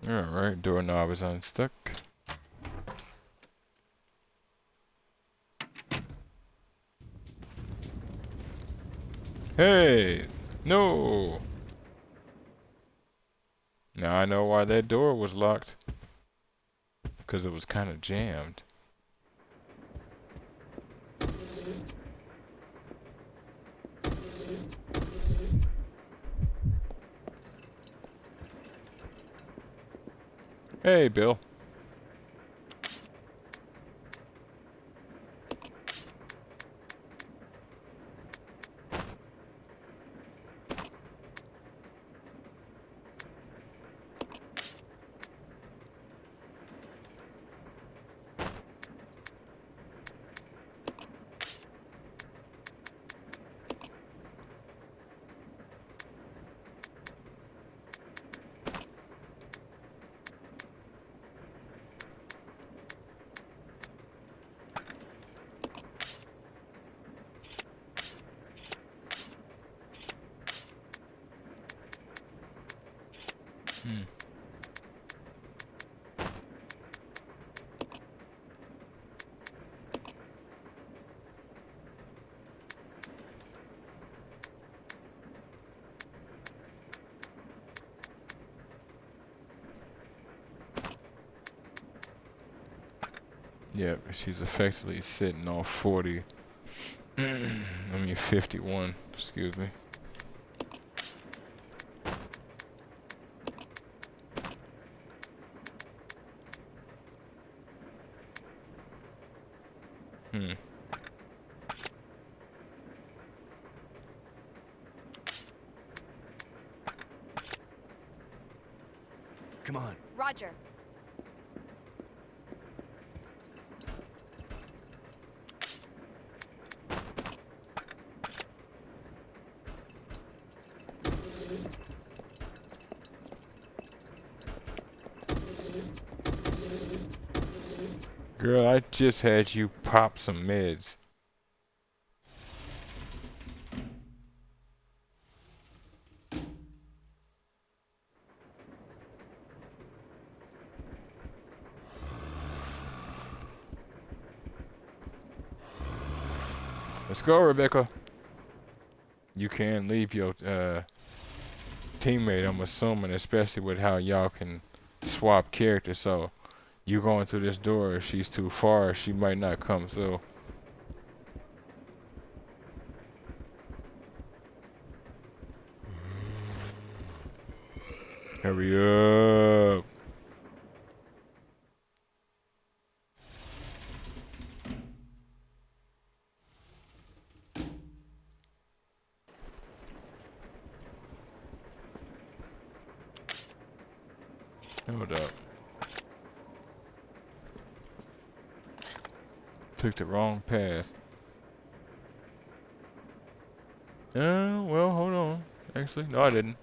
A: Alright, doorknob is unstuck. Hey! No! Now I know why that door was locked. Because it was kind of jammed. Hey, Bill. Yep, she's effectively sitting on 40. I mean 51, excuse me.
I: Come on.
G: Roger.
A: Girl, I just had you pop some meds. Let's go, Rebecca. You can leave your teammate, I'm assuming, especially with how y'all can swap characters. So you going through this door, if she's too far, she might not come through. Hurry up. Hold up. Took the wrong path. Well, hold on. Actually, no, I didn't.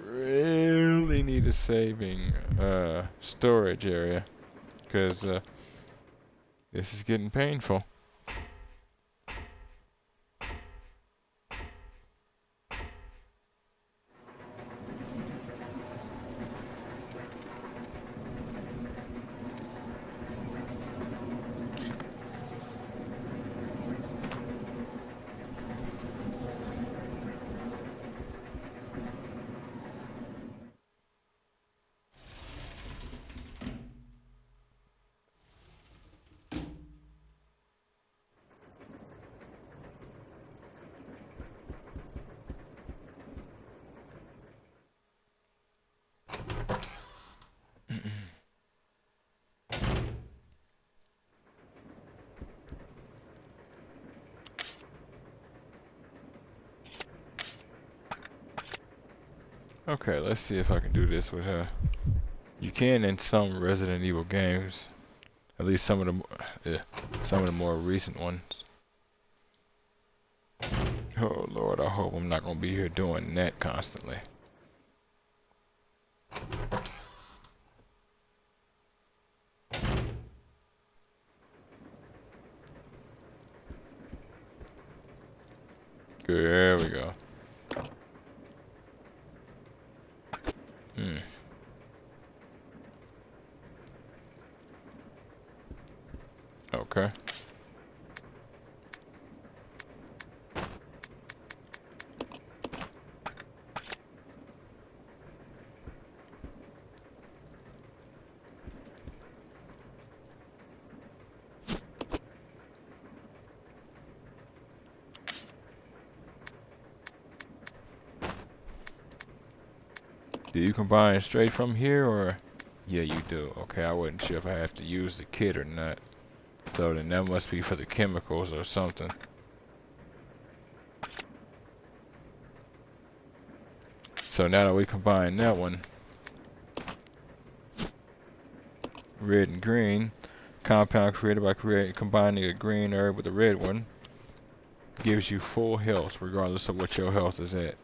A: Really need a saving storage area, because this is getting painful. Okay, let's see if I can do this with her. You can in some Resident Evil games, at least some of the more recent ones. Oh Lord, I hope I'm not gonna be here doing that constantly. There we go. Okay. Do you combine straight from here, or? Yeah, you do. Okay, I wasn't sure if I have to use the kit or not. So then that must be for the chemicals or something. So now that we combine that one, red and green, compound created by combining a green herb with a red one, gives you full health regardless of what your health is at.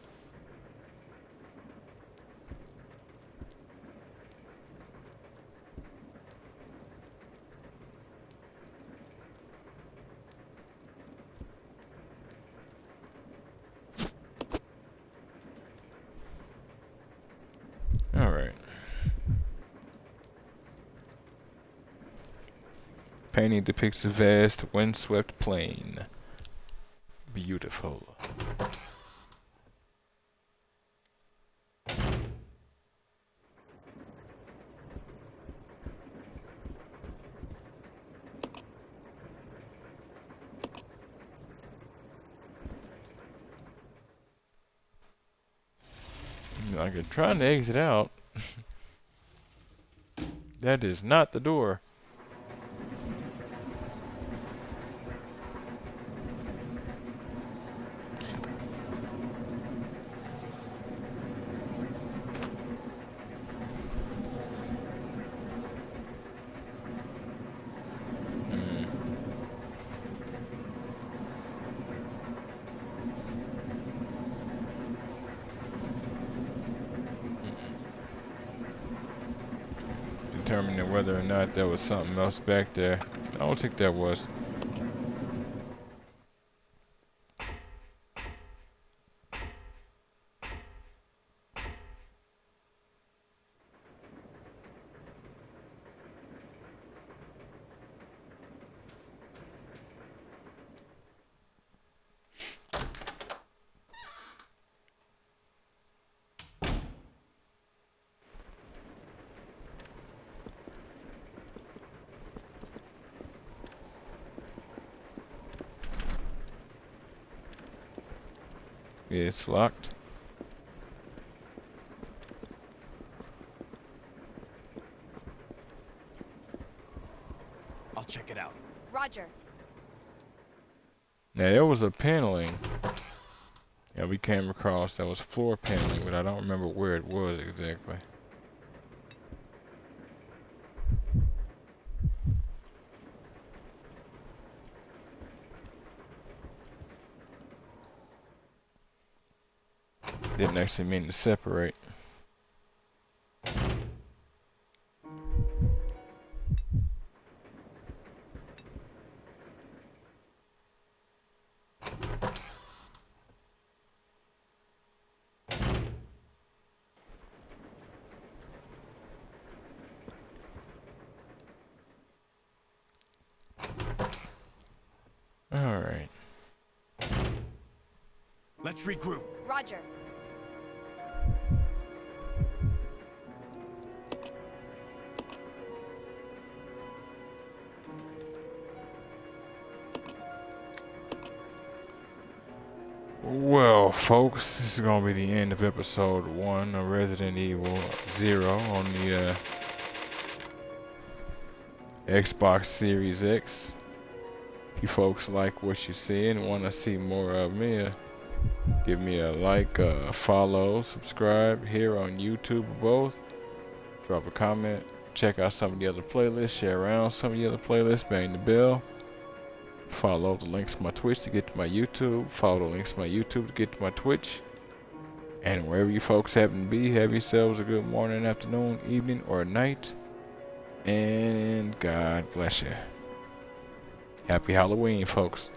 A: Alright. Painting depicts a vast, windswept plain. Beautiful. Like I'm trying to exit out. That is not the door. Determining whether or not there was something else back there. I don't think there was. Yeah, it's locked.
I: I'll check it out.
G: Roger.
A: Now there was a paneling. Yeah, we came across. That was floor paneling, but I don't remember where it was exactly. Didn't actually mean to separate.
I: Let's regroup.
G: Roger.
A: Well, folks, this is gonna be the end of episode 1 of Resident Evil 0 on the Xbox Series X. If you folks like what you see and want to see more of me, give me a like, follow, subscribe here on YouTube or both. Drop a comment, check out some of the other playlists, share around some of the other playlists, bang the bell. Follow the links to my Twitch to get to my YouTube. Follow the links to my YouTube to get to my Twitch. And wherever you folks happen to be, have yourselves a good morning, afternoon, evening, or night. And God bless you. Happy Halloween, folks.